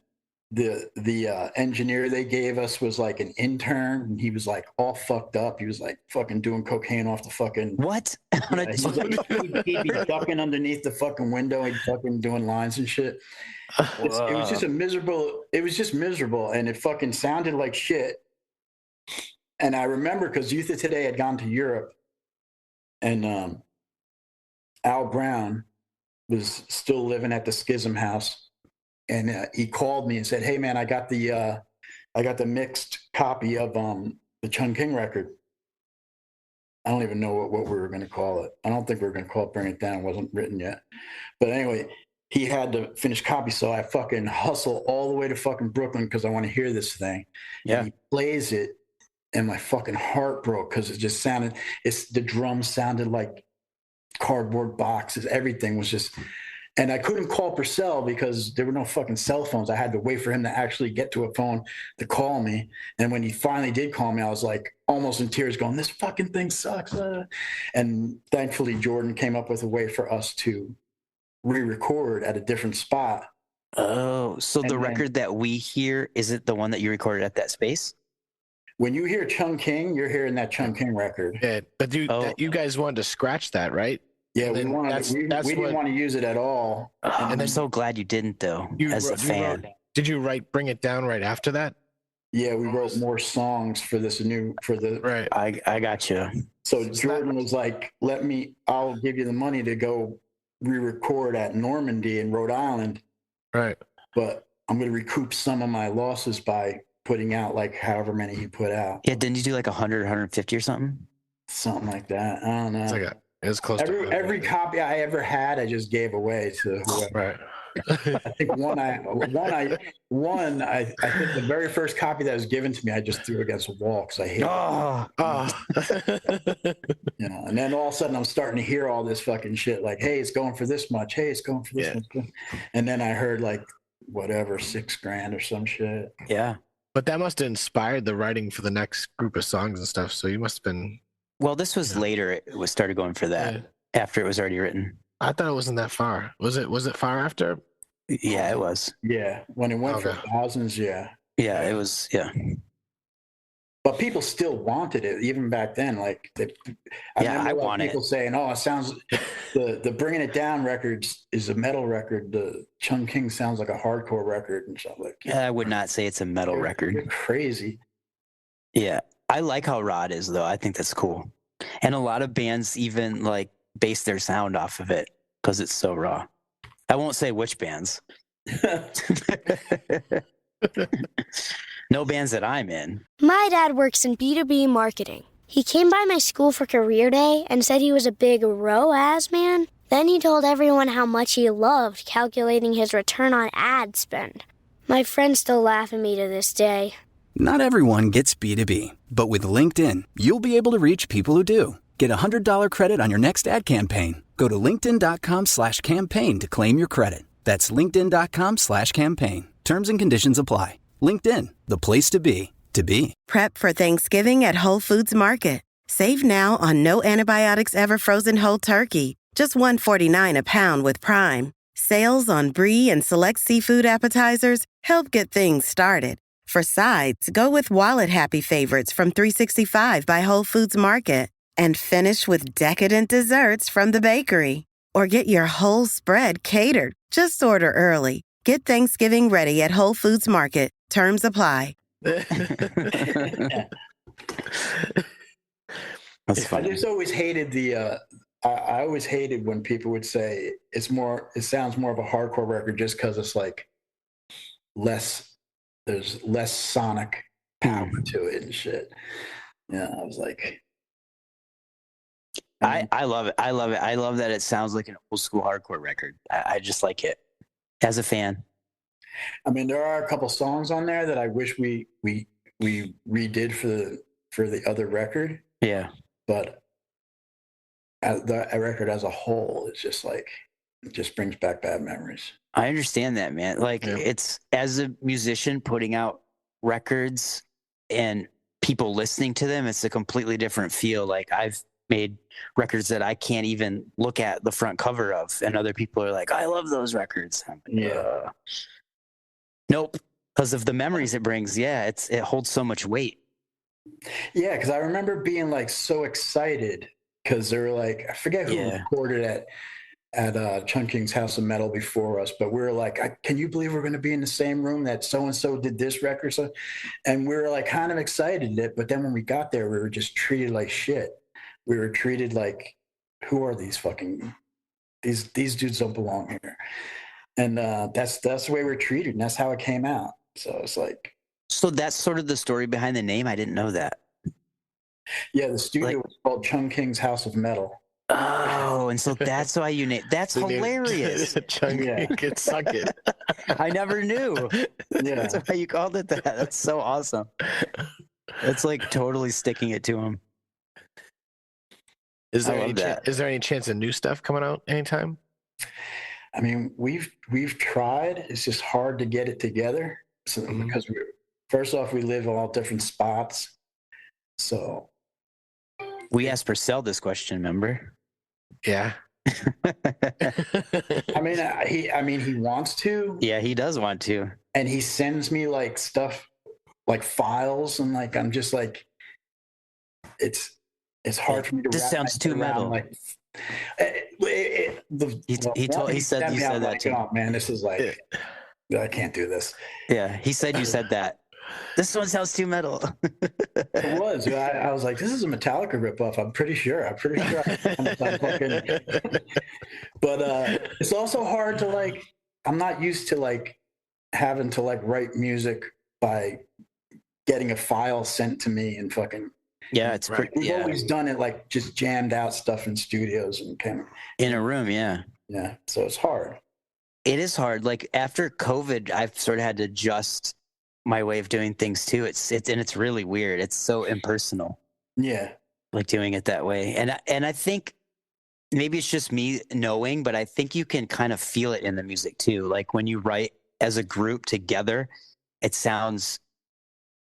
the engineer they gave us was like an intern, and he was like all fucked up. He was like fucking doing cocaine off the fucking what? He'd be ducking underneath the fucking window and fucking doing lines and shit. It was just miserable, and it fucking sounded like shit. And I remember because Youth of Today had gone to Europe, and Al Brown was still living at the Schism House. And he called me and said, "Hey man, I got the mixed copy of the Chung King record. I don't even know what we were going to call it. I don't think we were going to call it Bring It Down. It wasn't written yet. But anyway, he had the finished copy, so I fucking hustle all the way to fucking Brooklyn because I want to hear this thing. Yeah. And he plays it, and my fucking heart broke because it just sounded. The drums sounded like cardboard boxes. Everything was just. And I couldn't call Purcell because there were no fucking cell phones. I had to wait for him to actually get to a phone to call me. And when he finally did call me, I was like almost in tears going, this fucking thing sucks. And thankfully, Jordan came up with a way for us to re-record at a different spot. Oh, so the record that we hear, is it the one that you recorded at that space? When you hear Chung King, you're hearing that Chung King record. Yeah, but you guys wanted to scratch that, right? Yeah, we didn't want to use it at all. And I'm so glad you didn't, though, as a fan. Did you Bring It Down right after that? Yeah, we wrote more songs for Right. I got you. So Jordan was like, I'll give you the money to go re-record at Normandy in Rhode Island. Right. But I'm going to recoup some of my losses by putting out like however many he put out. Yeah, didn't you do like 100, 150 or something? Something like that. I don't know. It was close to every copy I ever had, I just gave away to whoever. Right. I think I think the very first copy that was given to me, I just threw against a wall because I hated it. And then all of a sudden I'm starting to hear all this fucking shit like, hey, it's going for this much. Hey, it's going for this much. And then I heard like whatever, $6,000 or some shit. Yeah. But that must have inspired the writing for the next group of songs and stuff. So you must have been. Well, this was later. It was started going for that. after it was already written. I thought it wasn't that far. Was it far after? Yeah, it was. Yeah, when it went for thousands, yeah. Yeah, it was. Yeah. But people still wanted it even back then. Like, I want people saying, "Oh, it sounds the Bringing It Down records is a metal record. The Chung King sounds like a hardcore record and stuff like." I would not say it's a metal record. You're crazy. Yeah, I like how raw it is, though. I think that's cool, and a lot of bands even like base their sound off of it because it's so raw. I won't say which bands. No bands that I'm in. My dad works in B2B marketing. He came by my school for career day and said he was a big ROAS man. Then he told everyone how much he loved calculating his return on ad spend. My friends still laugh at me to this day. Not everyone gets B2B, but with LinkedIn, you'll be able to reach people who do. Get a $100 credit on your next ad campaign. Go to linkedin.com/campaign to claim your credit. That's linkedin.com/campaign. Terms and conditions apply. LinkedIn, the place to be, to be. Prep for Thanksgiving at Whole Foods Market. Save now on no antibiotics ever frozen whole turkey. Just $1.49 a pound with Prime. Sales on brie and select seafood appetizers help get things started. For sides, go with wallet-happy favorites from 365 by Whole Foods Market. And finish with decadent desserts from the bakery. Or get your whole spread catered. Just order early. Get Thanksgiving ready at Whole Foods Market. Terms apply. That's funny. I just always hated I always hated when people would say it sounds more of a hardcore record just because it's like there's less sonic power to it and shit. Yeah, I was like, I love it. I love it. I love that it sounds like an old school hardcore record. I just like it as a fan. I mean, there are a couple songs on there that I wish we redid for the other record. Yeah, but the record as a whole, it's just like it just brings back bad memories. I understand that, man. Like it's as a musician putting out records and people listening to them, it's a completely different feel. Like I've made records that I can't even look at the front cover of, and other people are like, "I love those records." Yeah. Nope, because of the memories it brings. Yeah, it holds so much weight. Yeah, because I remember being like so excited because they were like, I forget who recorded at Chung King's House of Metal before us, but we were like, can you believe we're going to be in the same room that so and so did this record? So, and we were like kind of excited, but then when we got there, we were just treated like shit. We were treated like, who are these these dudes don't belong here. And that's the way we're treated, and that's how it came out. So it's like, so that's sort of the story behind the name. I didn't know that. Yeah, the studio was called Chung King's House of Metal. Oh, and so that's why you name. That's hilarious. Chung King can suck it. I never knew. Yeah, that's why you called it that. That's so awesome. It's like totally sticking it to him. Is there any chance of new stuff coming out anytime? I mean, we've tried. It's just hard to get it together. So because first off, we live in all different spots. So we asked Purcell this question, remember? Yeah. I mean, he wants to. Yeah, he does want to. And he sends me like stuff, like files, and like I'm just like, it's hard for me to. This sounds too metal. Like, he said that too. Oh man, this is like, I can't do this. Yeah, he said you said that. This one sounds too metal. It was. I was like, this is a Metallica ripoff. I'm pretty sure. But it's also hard to like. I'm not used to like having to like write music by getting a file sent to me and fucking. Yeah, it's pretty. We've always done it like just jammed out stuff in studios and kind of in a room. Yeah. Yeah. So it's hard. It is hard. Like after COVID, I've sort of had to adjust my way of doing things too. It's really weird. It's so impersonal. Yeah. Like doing it that way. And I think maybe it's just me knowing, but I think you can kind of feel it in the music too. Like when you write as a group together, it sounds,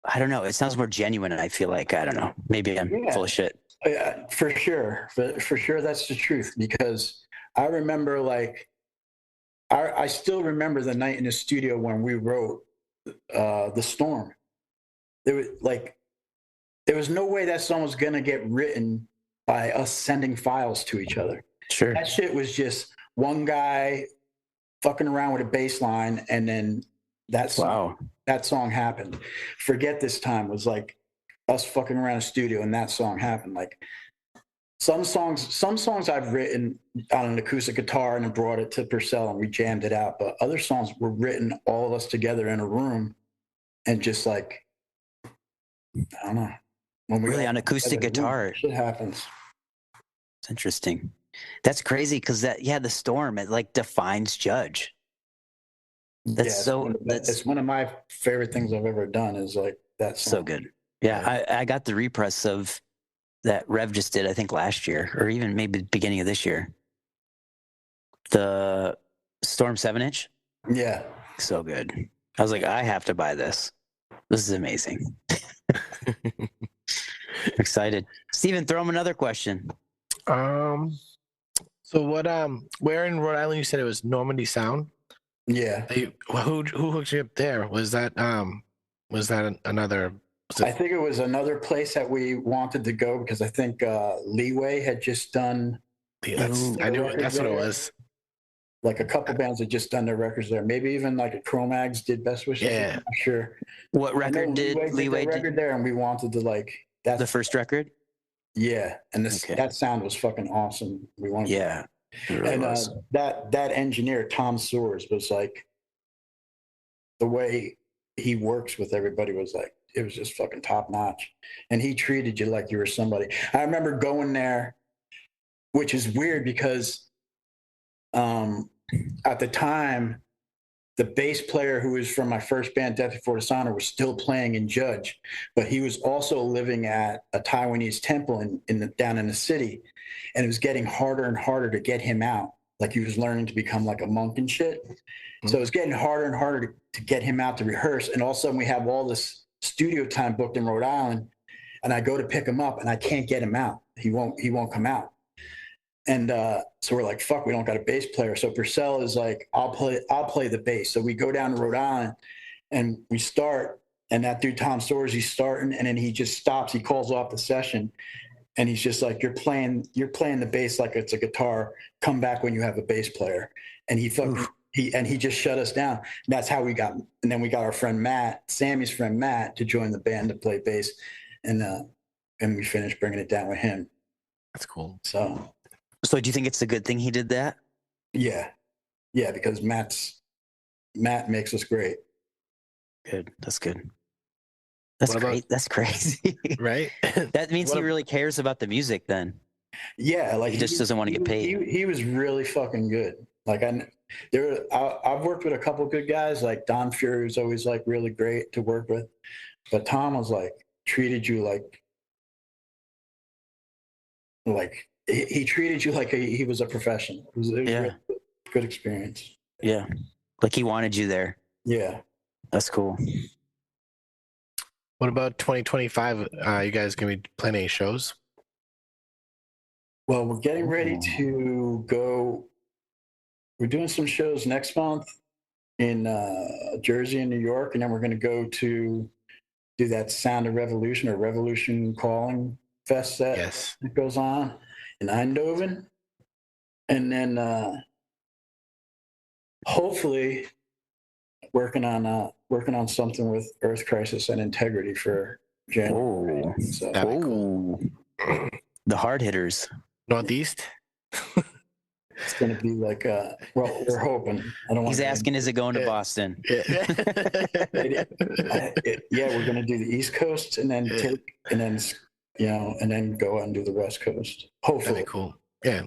I don't know, it sounds more genuine. And I feel like, I don't know, maybe I'm full of shit. Yeah, for sure. For sure, that's the truth. Because I remember, like, I still remember the night in the studio when we wrote "The Storm." There was no way that song was gonna get written by us sending files to each other. Sure. That shit was just one guy fucking around with a bass line, and then that song happened. Forget This Time was like us fucking around a studio, and that song happened. Like some songs I've written on an acoustic guitar and then brought it to Purcell and we jammed it out. But other songs were written all of us together in a room and just like, I don't know. When we really on acoustic guitar, shit happens. It's interesting. That's crazy because The Storm, it like defines Judge. That's it's one of my favorite things I've ever done is like that song. So good. Yeah, I got the repress of that Rev just did, I think last year or even maybe beginning of this year. The Storm 7-inch. Yeah. So good. I was like, I have to buy this. This is amazing. Excited. Steven, throw him another question. So what where in Rhode Island you said it was Normandy Sound? Yeah. Who hooked you up there? Was that another I think it was another place that we wanted to go because I think Leeway had just done that's what it was. Like a couple bands had just done their records there. Maybe even like a Cro-Mags did Best Wishes. Yeah. I'm not sure. What record did Leeway did? Record there, and we wanted to like the first record. Yeah, and that sound was fucking awesome. We wanted. Yeah. And that engineer Tom Soares was like, the way he works with everybody was like, it was just fucking top notch, and he treated you like you were somebody. I remember going there, which is weird because at the time, the bass player who was from my first band, Death Before Dishonor, was still playing in Judge, but he was also living at a Taiwanese temple down in the city, and it was getting harder and harder to get him out. Like he was learning to become like a monk and shit. Mm-hmm. So it was getting harder and harder to get him out to rehearse. And all of a sudden we have all this studio time booked in Rhode Island, and I go to pick him up and I can't get him out. He won't come out. And so we're like, fuck, we don't got a bass player. So Purcell is like, I'll play the bass. So we go down to Rhode Island and we start, and that dude, Tom Soares, he's starting, and then he just stops. He calls off the session, and he's just like, you're playing the bass like it's a guitar. Come back when you have a bass player. And he just shut us down. And that's how we got, and then we got our friend Matt, Sammy's friend Matt, to join the band to play bass. And we finished bringing it down with him. That's cool. So do you think it's a good thing he did that? Yeah. Yeah, because Matt makes us great. Good. That's good. That's great. That's crazy. Right? That means he really cares about the music then. Yeah, like he just doesn't want to get paid. He was really fucking good. Like I've worked with a couple of good guys. Like Don Fury was always like really great to work with, but Tom was like treated you like he treated you like he was a professional. It was a really good experience. Yeah, like he wanted you there. Yeah, that's cool. What about 2025? You guys gonna be playing any shows? Well, we're getting ready to go. We're doing some shows next month in Jersey and New York, and then we're going to go to do that Sound of Revolution or Revolution Calling Fest that goes on in Eindhoven, and then hopefully working on something with Earth Crisis and Integrity for January. So. Cool. The hard hitters. Northeast. It's going to be like, well, we're hoping. He's asking, is it going to Boston? Yeah, we're going to do the East Coast and then and then go out and do the West Coast. Hopefully. That'd be cool. Yeah.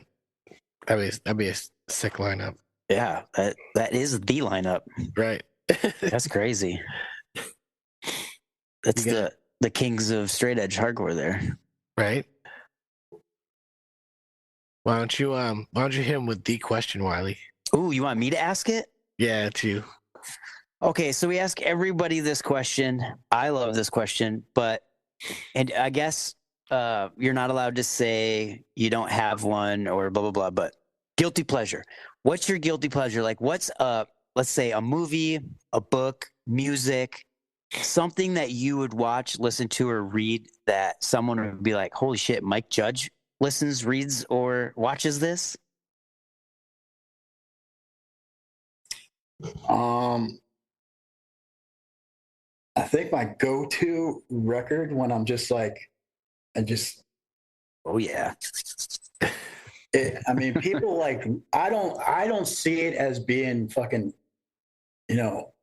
That'd be a sick lineup. Yeah, that is the lineup. Right. That's crazy. That's the kings of straight edge hardcore there. Right. Why don't you hit him with the question, Wiley? Ooh, you want me to ask it? Yeah, it's you. Okay, so we ask everybody this question. I love this question, and I guess you're not allowed to say you don't have one or blah, blah, blah, but guilty pleasure. What's your guilty pleasure? Like what's let's say a movie, a book, music, something that you would watch, listen to, or read that someone would be like, holy shit, Mike Judge listens, reads, or watches this? I think my go-to record when I'm just like, oh yeah. I mean, people like, I don't see it as being fucking,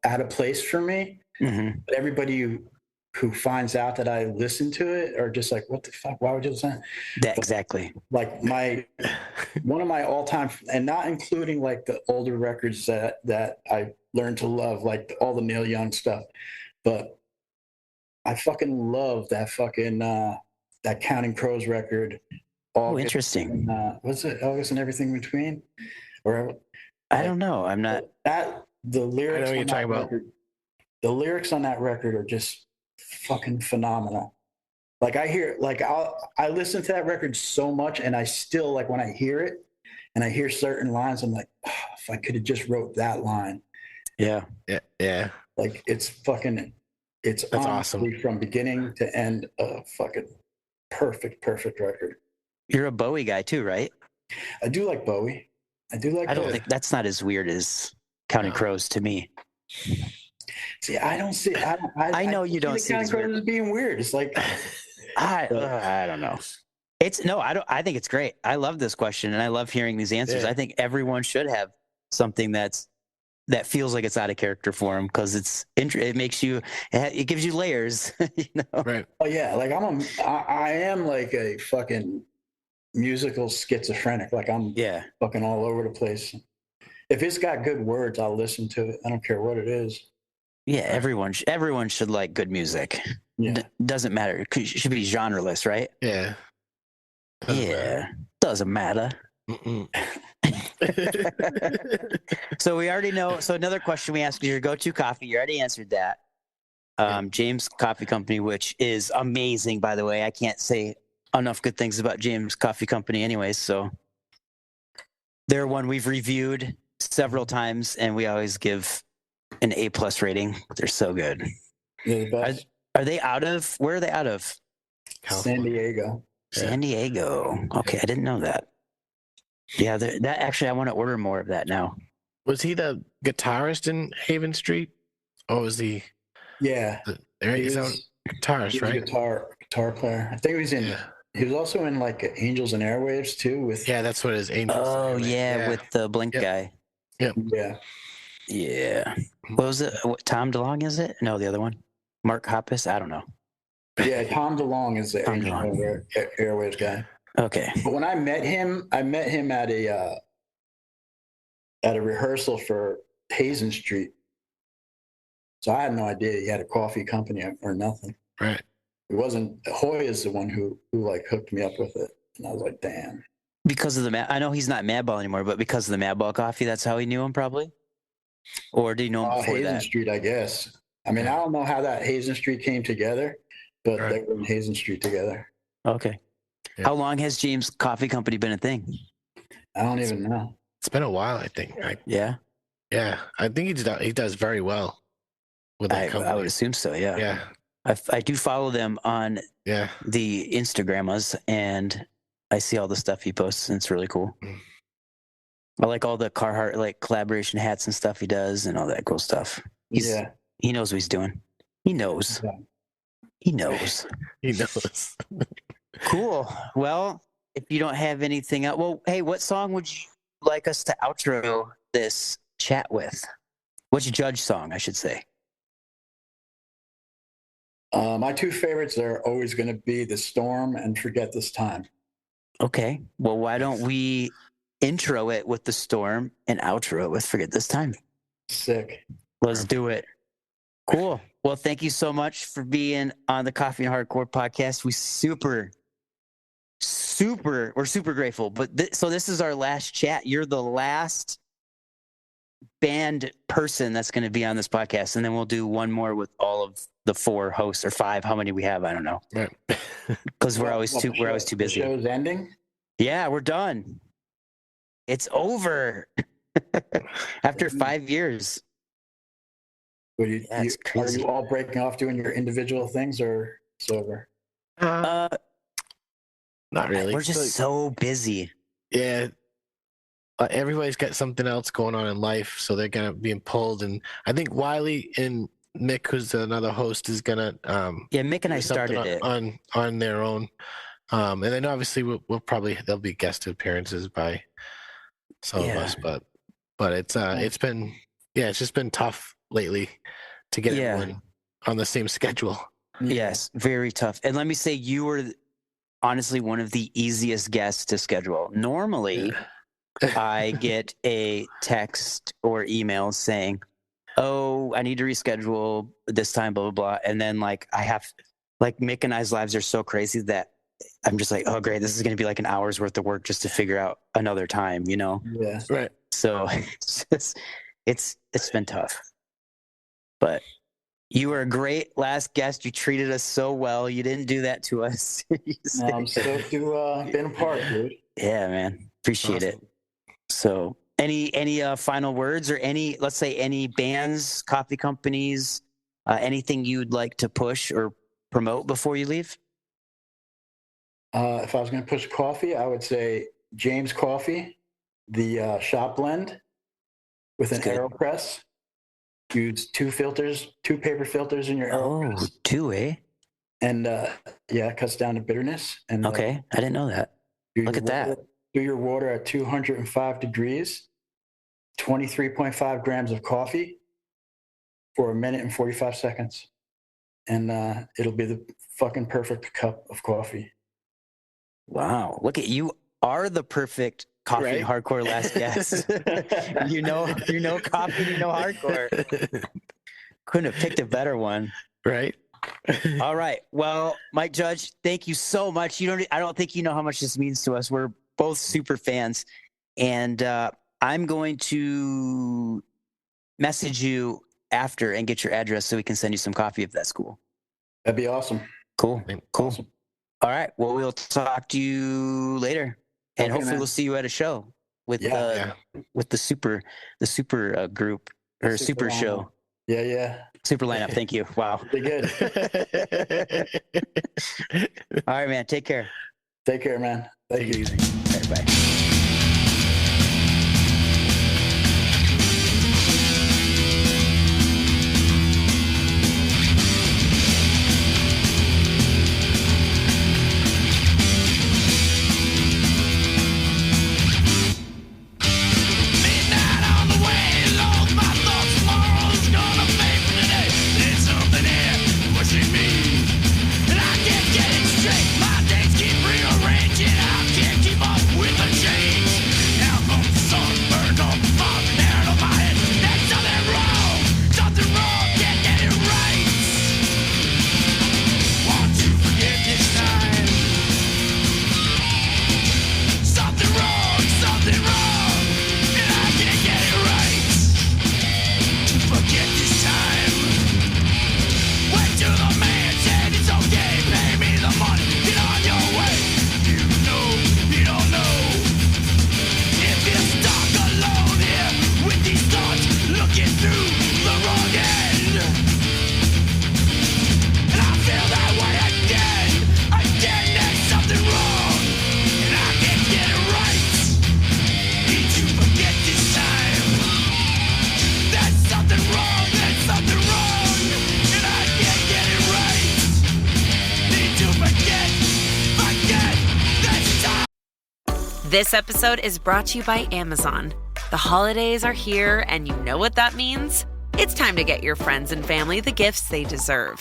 out of place for me. Mm-hmm. But everybody who finds out that I listen to it are just like, what the fuck? Why would you listen? Exactly. Like one of my all-time, and not including like the older records that I learned to love, like all the Neil Young stuff. But I fucking love that fucking that Counting Crows record. Oh, interesting. What's it? August and Everything in Between? Or I don't know. I'm not. The lyrics. I know what you're talking about. The lyrics on that record are just fucking phenomenal. Like I listen to that record so much, and I still like when I hear it, and I hear certain lines, I'm like, oh, if I could have just wrote that line. Yeah. Like it's that's awesome. From beginning to end, a fucking perfect record. You're a Bowie guy too, right? I do like Bowie. I don't think that's not as weird as Counting Crows to me. See, I don't see. I know you don't see Counting Crows as being weird. It's like I don't know. I think it's great. I love this question, and I love hearing these answers. Yeah. I think everyone should have something that feels like it's out of character for them, because it makes you, it gives you layers. Right. Oh yeah, like I am like a fucking musical schizophrenic. Like I'm fucking all over the place. If it's got good words, I'll listen to it. I don't care what it is. Yeah, everyone should like good music. Yeah, doesn't matter. It should be genreless, right? Yeah. Doesn't matter. So we already know. So another question we asked is your go-to coffee. You already answered that. James Coffee Company, which is amazing, by the way. I can't say enough good things about James Coffee Company anyways. So they're one we've reviewed several times, and we always give an A+ rating. They're so good. Are they out of, where are they out of? San Diego. San Diego. Okay, I didn't know that. Yeah, that actually, I want to order more of that now. Was he the guitarist in Haven Street? Or was he? Yeah. He's a guitarist, right? Guitar player. I think he was in. Yeah. He was also in like Angels and Airwaves too. That's what it is. Angels. Oh yeah, with the Blink guy. Yep. Yeah. What was it? Tom DeLonge, is it? No, the other one. Mark Hoppus. I don't know. Yeah, Tom DeLonge is the Angels and Airwaves guy. Okay. But when I met him at a rehearsal for Hazen Street. So I had no idea he had a coffee company or nothing. Right. It wasn't. Hoy is the one who like hooked me up with it, and I was like, damn. Because of I know he's not Madball anymore, but because of the Madball coffee, that's how he knew him, probably. Or did you know him before Hazen that? Street, I guess. I mean, I don't know how that Hazen Street came together, but they were in Hazen Street together. Okay. Yeah. How long has James Coffee Company been a thing? I don't even know. It's been a while, I think. Yeah. Yeah, I think he does very well with that company. I would assume so. Yeah. Yeah. I do follow them on the Instagrammas, and I see all the stuff he posts, and it's really cool. I like all the Carhartt like collaboration hats and stuff he does, and all that cool stuff. He knows what he's doing. He knows. Yeah. He knows. He knows. Cool. Well, if you don't have anything else, well, hey, what song would you like us to outro this chat with? Which Judge song, I should say? My two favorites are always going to be The Storm and Forget This Time. Okay. Well, why don't we intro it with The Storm and outro it with Forget This Time? Sick. Let's do it. Cool. Well, thank you so much for being on the Coffee and Hardcore podcast. We're super grateful. But so this is our last chat. You're the last band person that's going to be on this podcast, and then we'll do one more with all of the 4 hosts or 5. How many we have? I don't know. Because we're always too busy. The show's ending? Yeah, we're done. It's over. After 5 years. Are you all breaking off doing your individual things, or it's over? Not really. We're just so busy. Yeah. Everybody's got something else going on in life, so they're gonna be pulled. And I think Wiley and Mick, who's another host, is gonna Mick and I started it on their own. And then obviously we'll probably there'll be guest appearances by some of us, but it's just been tough lately to get everyone on the same schedule. Yes, very tough. And let me say, you were honestly one of the easiest guests to schedule. Normally, I get a text or email saying, "Oh, I need to reschedule this time, blah, blah, blah." And then Mick and I's lives are so crazy that I'm just like, "Oh, great. This is going to be like an hour's worth of work just to figure out another time," you know? Yeah. Right. So it's been tough, but you were a great last guest. You treated us so well. You didn't do that to us. I'm stoked to have been a part, dude. Yeah, man. Appreciate it. So any final words, or let's say any bands, coffee companies, anything you'd like to push or promote before you leave? If I was going to push coffee, I would say James Coffee, the shop blend with an AeroPress. Use 2 paper filters in your AeroPress. Oh, 2, eh? And it cuts down to bitterness. And okay, I didn't know that. Look at that. Do your water at 205 degrees, 23.5 grams of coffee for 1 minute and 45 seconds. And it'll be the fucking perfect cup of coffee. Wow. Look at you. Are the perfect coffee hardcore last guest. you know coffee, you know hardcore. Couldn't have picked a better one. Right. All right. Well, Mike Judge, thank you so much. I don't think you know how much this means to us. We're both super fans. And I'm going to message you after and get your address so we can send you some coffee if that's cool. That'd be awesome. Cool. Awesome. All right. Well, we'll talk to you later. And hopefully we'll see you at a show with the super group or super show. Yeah. Super lineup. Thank you. Wow. Be good. All right, man. Take care. Take care, man. Take it easy. All right, bye. This episode is brought to you by Amazon. The holidays are here, and you know what that means? It's time to get your friends and family the gifts they deserve.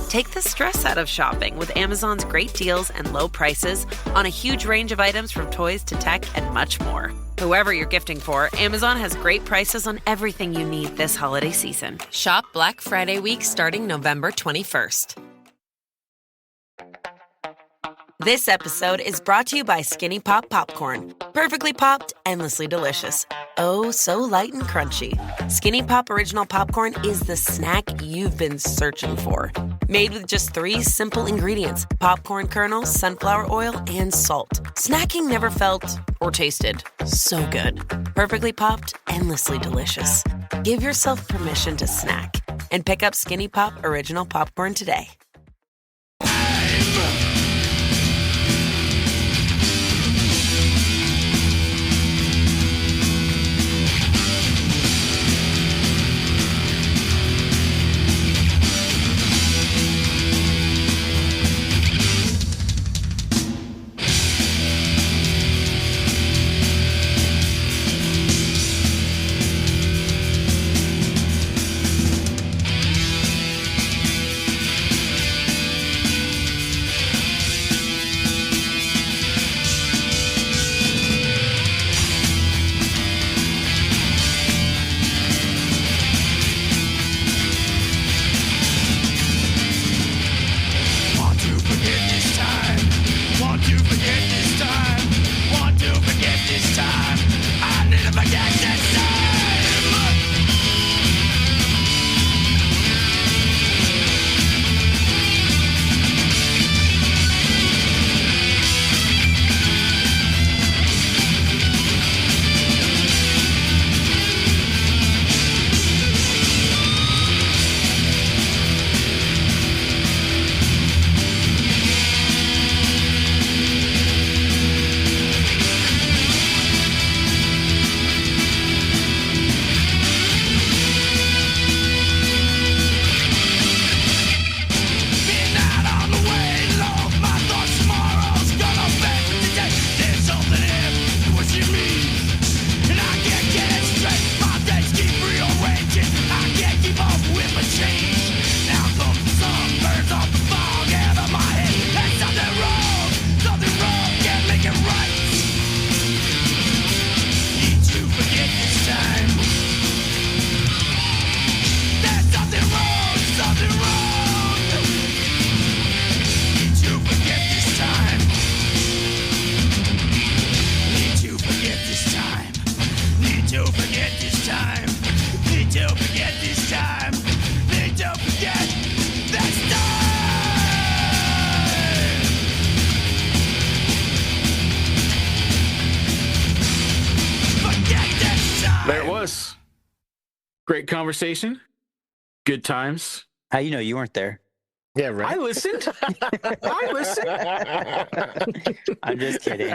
Take the stress out of shopping with Amazon's great deals and low prices on a huge range of items from toys to tech and much more. Whoever you're gifting for, Amazon has great prices on everything you need this holiday season. Shop Black Friday week starting November 21st. This episode is brought to you by Skinny Pop Popcorn. Perfectly popped, endlessly delicious. oh so light and crunchy. Skinny Pop Original Popcorn is the snack you've been searching for. Made with just 3 simple ingredients: popcorn kernels, sunflower oil, and salt. Snacking never felt or tasted so good. Perfectly popped, endlessly delicious. Give yourself permission to snack and pick up Skinny Pop Original Popcorn today. Great conversation. Good times. How you know you weren't there? Yeah, right. I listened. I listened. I'm just kidding.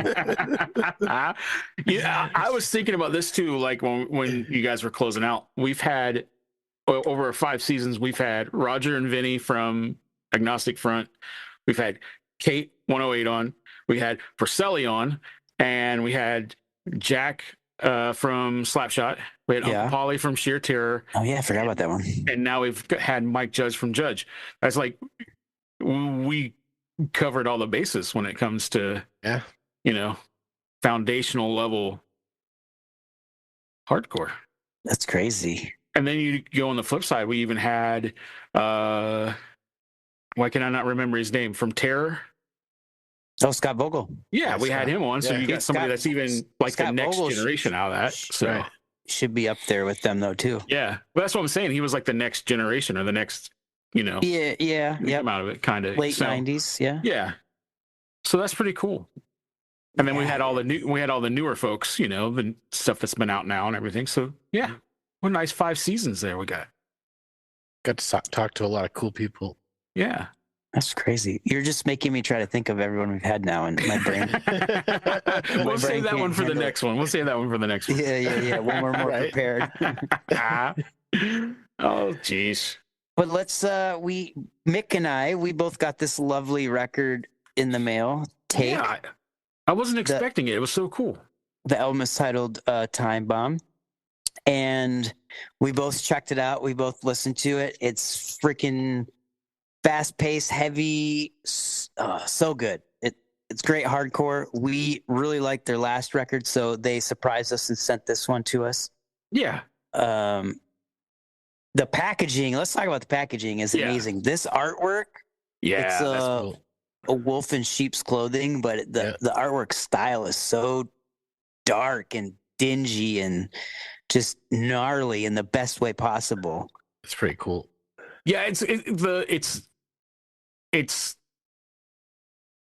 Yeah, I was thinking about this too. Like when you guys were closing out, we've had over 5 seasons. We've had Roger and Vinny from Agnostic Front. We've had Kate 108 on. We had Porcelli on, and we had Jack from Slapshot. We had Uncle Polly from Sheer Terror. Oh yeah, I forgot about that one. And now we've had Mike Judge from Judge. That's like we covered all the bases when it comes to foundational level hardcore. That's crazy. And then you go on the flip side. We even had why can I not remember his name, from Terror? Oh, Scott Vogel. Yeah, we had him on. So you got somebody that's even like Scott the next Vogel generation out of that. So should be up there with them though too. Yeah, well, that's what I'm saying. He was like the next generation or the next, Yeah. Come out of it, kind of late 90s. Yeah. Yeah. So that's pretty cool. And then we had all the newer folks, the stuff that's been out now and everything. So yeah, what a nice 5 seasons there we got. Got to talk to a lot of cool people. Yeah. That's crazy. You're just making me try to think of everyone we've had now in my brain. We'll save that one for the next one. Yeah. When we're more prepared. Oh, geez. But let's, Mick and I, we both got this lovely record in the mail. Take. Yeah, I wasn't expecting it. It was so cool. The album is titled Time Bomb. And we both checked it out. We both listened to it. It's freaking fast-paced, heavy, so good. It's great hardcore. We really liked their last record, so they surprised us and sent this one to us. Yeah. The packaging, let's talk about the packaging, is amazing. This artwork, it's cool. A wolf in sheep's clothing, but the artwork style is so dark and dingy and just gnarly in the best way possible. It's pretty cool. Yeah, it's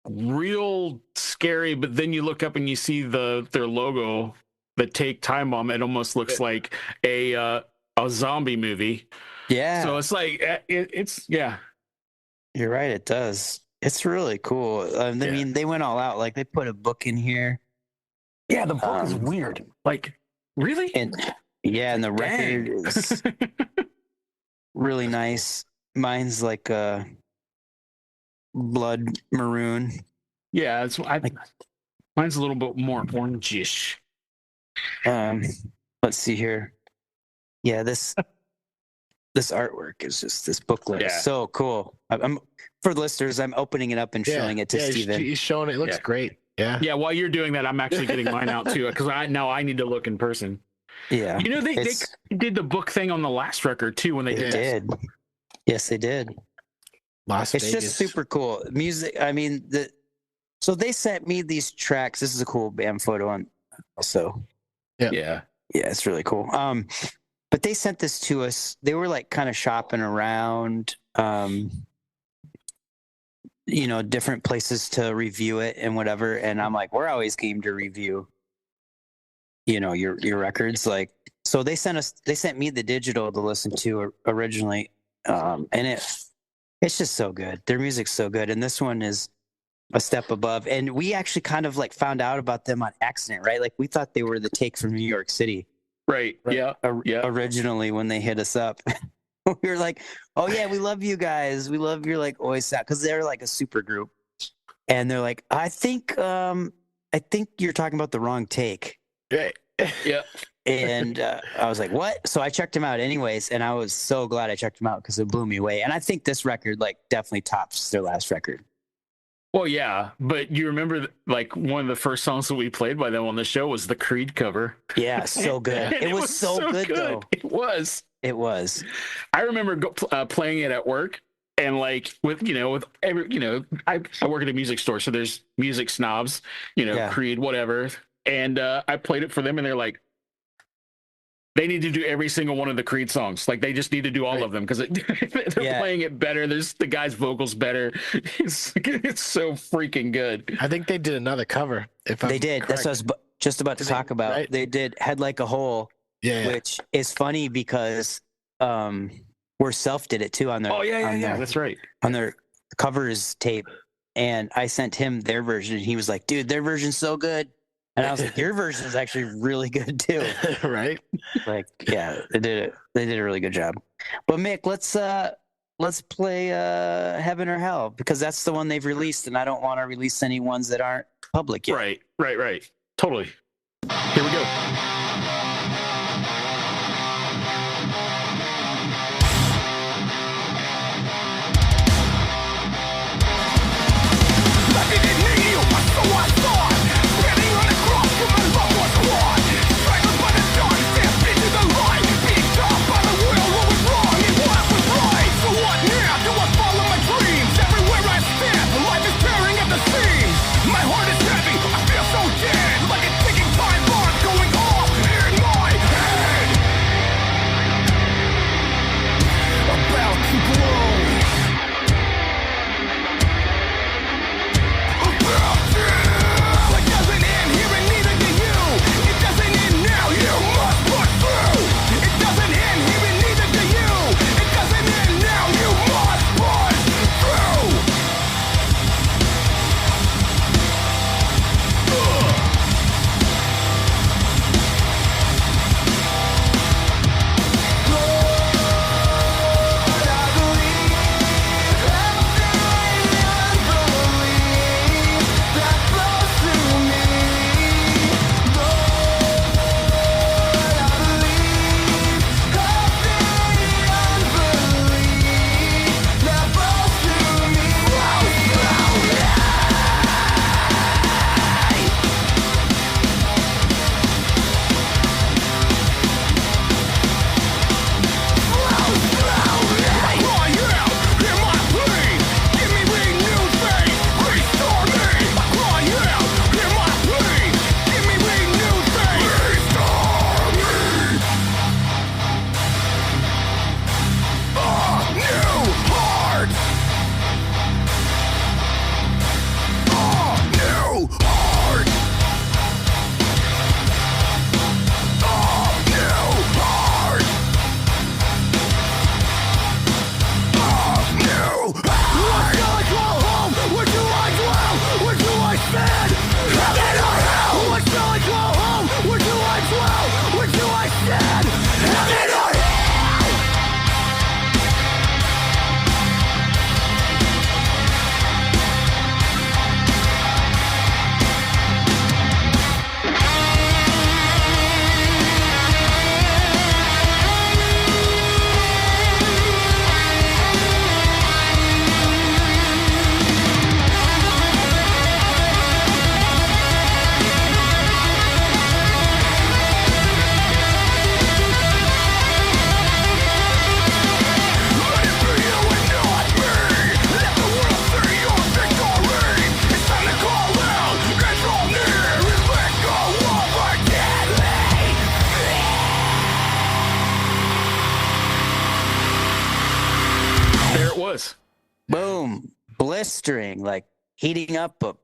real scary, but then you look up and you see their logo, the Take Time Bomb. It almost looks like a zombie movie. Yeah. So it's like it's yeah. You're right. It does. It's really cool. I mean, they went all out. Like they put a book in here. Yeah, the book is weird. Like really? And the record is really nice. Mine's like blood maroon. Yeah, mine's a little bit more orangish. Let's see here. Yeah, this artwork is just, this booklet is so cool. I'm for the listeners, I'm opening it up and showing it to Steven. He's showing it. It looks great. Yeah. Yeah, while you're doing that, I'm actually getting mine out too, because I need to look in person. Yeah. You know, they did the book thing on the last record too when they did. Yes, they did. Las Vegas. Just super cool. Music, I mean, so they sent me these tracks. This is a cool band photo on also. Yeah, it's really cool. But they sent this to us. They were like kind of shopping around, different places to review it and whatever. And I'm like, we're always game to review, your records. Like, so they sent me the digital to listen to originally. And it's just so good. Their music's so good. And this one is a step above. And we actually kind of like found out about them on accident, right? Like we thought they were the Take from New York City. Right. Yeah. Originally, when they hit us up, we were like, "Oh yeah, we love you guys. We love your like Oi sound," because they're like a super group, and they're like, "I think you're talking about the wrong Take." Right. Yeah. And I was like, "What?" So I checked them out anyways, and I was so glad I checked them out because it blew me away. And I think this record like definitely tops their last record. Well, yeah, but you remember like one of the first songs that we played by them on the show was the Creed cover. Yeah, so good. It was so good though. It was. I remember playing it at work, and like with every I work at a music store, so there's music snobs, Creed, whatever, and I played it for them, and they're like, they need to do every single one of the Creed songs. Like they just need to do all of them because they're playing it better. There's the guy's vocals better. It's so freaking good. I think they did another cover. They did. That's what I was just about to talk about. Right? They did Head Like a Hole, which is funny because We're Self did it too on their. Oh yeah, that's right. On their covers tape, and I sent him their version. And he was like, "Dude, their version's so good." And I was like, your version is actually really good too. Right? Like, yeah, they did it. They did a really good job. But Mick, let's play Heaven or Hell because that's the one they've released, and I don't want to release any ones that aren't public yet. Right. Totally. Here we go. My heart is heavy, I feel so dead, like a ticking time bomb going on. blistering, like heating up a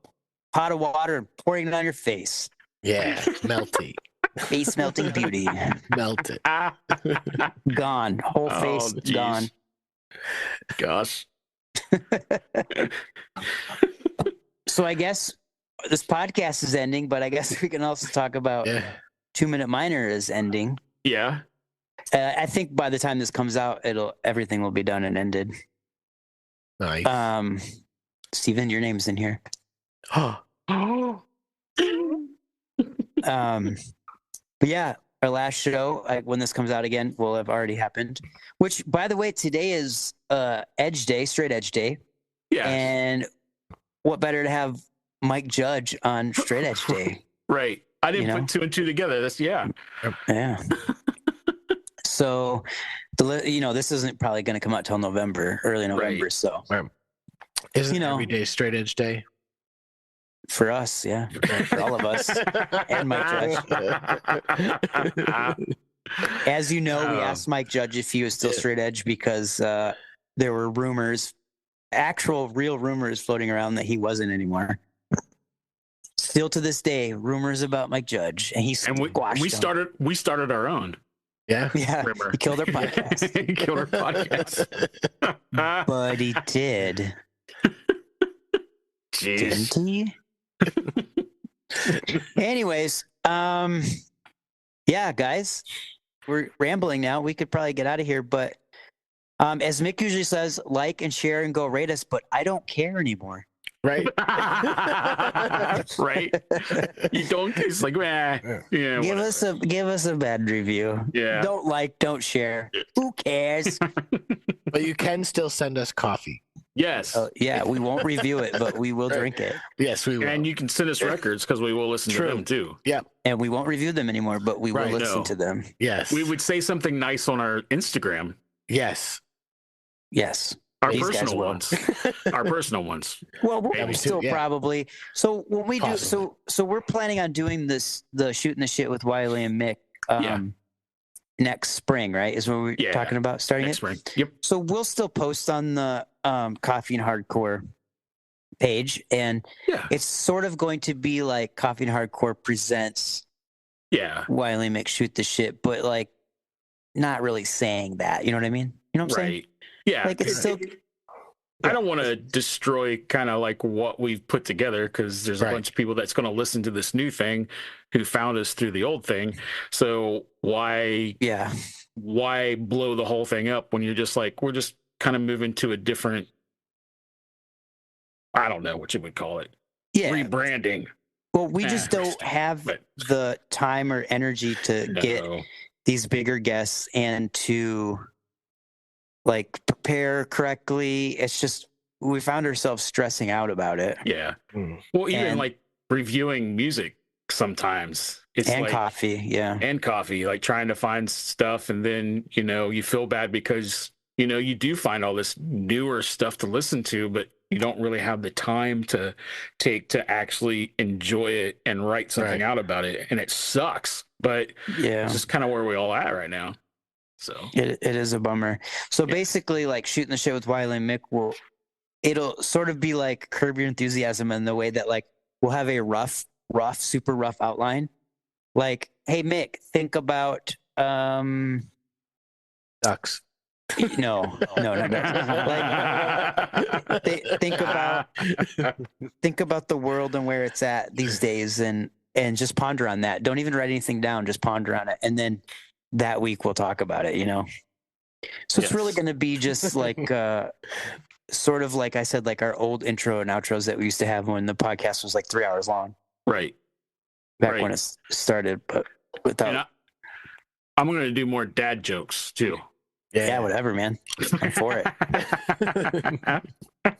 pot of water and pouring it on your face. Yeah, melty. Face melting beauty. Melted. Gone. Whole face gone. Gosh. So I guess this podcast is ending, but I guess we can also talk about 2 Minute Minor is ending. Yeah. I think by the time this comes out, everything will be done and ended. Nice. Steven, your name's in here. But yeah, our last show, when this comes out again, will have already happened. Which, by the way, today is Edge Day, Straight Edge Day. Yeah. And what better to have Mike Judge on Straight Edge Day? Right. I didn't put 2 and 2 together. That's Yeah. So, this isn't probably going to come out till November, early November. Right. So, isn't every day Straight Edge Day? For us, yeah. For all of us. And Mike Judge. As you know, we asked Mike Judge if he was still straight edge because there were rumors, real rumors floating around that he wasn't anymore. Still to this day, rumors about Mike Judge. And we started our own. Yeah. Yeah. He killed our podcast. He killed our podcast. But he did. Jeez. Didn't he? Anyways, yeah, guys, we're rambling now. We could probably get out of here, but as Mick usually says, like and share and go rate us, but I don't care anymore. Right. Right. You don't. It's like, yeah. Give us a bad review. Yeah. Don't share. Who cares? But you can still send us coffee. Yes. Yeah, we won't review it, but we will drink it. Yes, we will. And you can send us records because we will listen to them too. Yeah. And we won't review them anymore, but we will listen to them. Yes. We would say something nice on our Instagram. Yes. Yes. Our personal ones. Our personal ones. Well, we'll still probably. So when we do, so we're planning on doing the shooting the shit with Wiley and Mick next spring, right? Is what we're talking about starting next spring. Yep. So we'll still post on the Coffee and Hardcore page, and it's sort of going to be like Coffee and Hardcore presents Wiley and Mick shoot the shit, but like not really saying that. You know what I mean? You know what I'm saying? Yeah, like it's still. I don't want to destroy kind of like what we've put together because there's a bunch of people that's going to listen to this new thing who found us through the old thing. So why blow the whole thing up when you're just like, we're just kind of moving to a different, I don't know what you would call it. Yeah. Rebranding. Well, we just don't have the time or energy to get these bigger guests and to like prepare correctly. It's just we found ourselves stressing out about it. Yeah. Well, even like reviewing music sometimes. It's and like, coffee, and coffee, like trying to find stuff, and then you feel bad because you do find all this newer stuff to listen to, but you don't really have the time to take to actually enjoy it and write something out about it, and it sucks. But it's just kind of where we all at right now. So it is a bummer. So basically, like shooting the shit with Wiley and Mick it'll sort of be like Curb Your Enthusiasm in the way that like we'll have a super rough outline. Like, hey Mick, think about ducks. No, not ducks. Like, think about the world and where it's at these days, and just ponder on that. Don't even write anything down. Just ponder on it, and then that week we'll talk about it. So it's really going to be just like sort of like I said, like our old intro and outros that we used to have when the podcast was like 3 hours long. Right. Back when it started, but without. I'm going to do more dad jokes too. Yeah, whatever, man. I'm for it.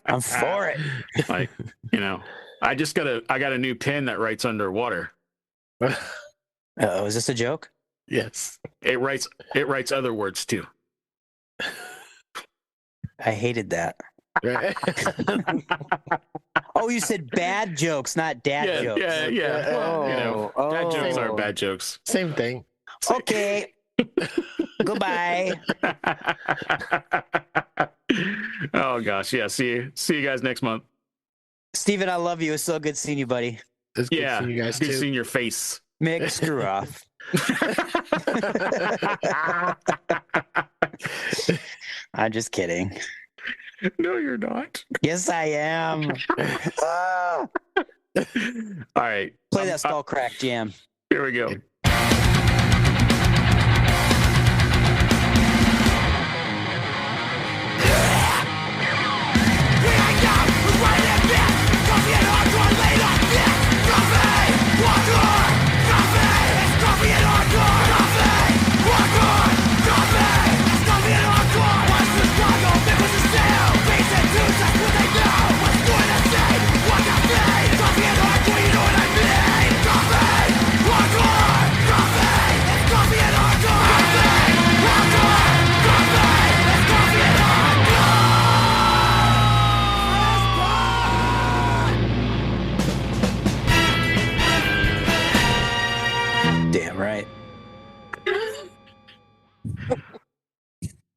I'm for it. Like, I got a new pen that writes underwater. Oh, is this a joke? Yes. It writes other words too. I hated that. Oh, you said bad jokes, not dad jokes. Yeah. Dad jokes are bad jokes. Same thing. Okay. Goodbye. Oh gosh, yeah. See you guys next month. Steven, I love you. It's so good seeing you, buddy. It's good seeing you guys good too. seeing your face. Mick, screw off. I'm just kidding. No, you're not. Yes, I am. All right. Play that Skull Crack jam. Here we go. Damn right.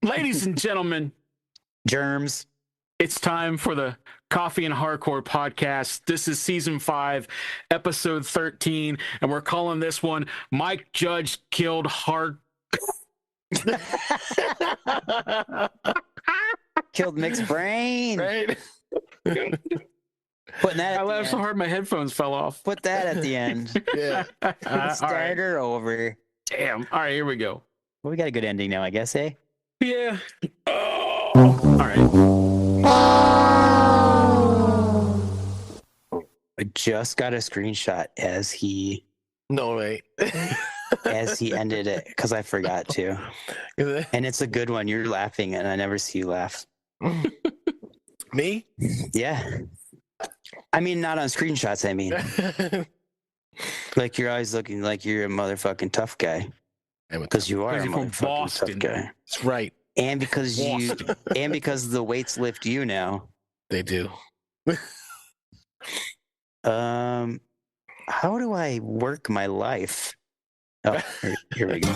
Ladies and gentlemen, germs, it's time for the Coffee and Hardcore podcast. This is season 5, episode 13, and we're calling this one Mike Judge Killed Hard. Killed Mick's brain. Right. Putting that. I laughed so hard my headphones fell off. Put that at the end. Yeah. Start her over. Damn. All right, here we go. Well, we got a good ending now, I guess, eh? Yeah. All right. I just got a screenshot as he. No way. As he ended it, because I forgot to. And it's a good one. You're laughing, and I never see you laugh. Me? Yeah. I mean, not on screenshots, I mean. Like, you're always looking like you're a motherfucking tough guy. Because you are a motherfucking tough guy. That's right. And because because the weights lift you now. They do. How do I work my life? Oh, here we go.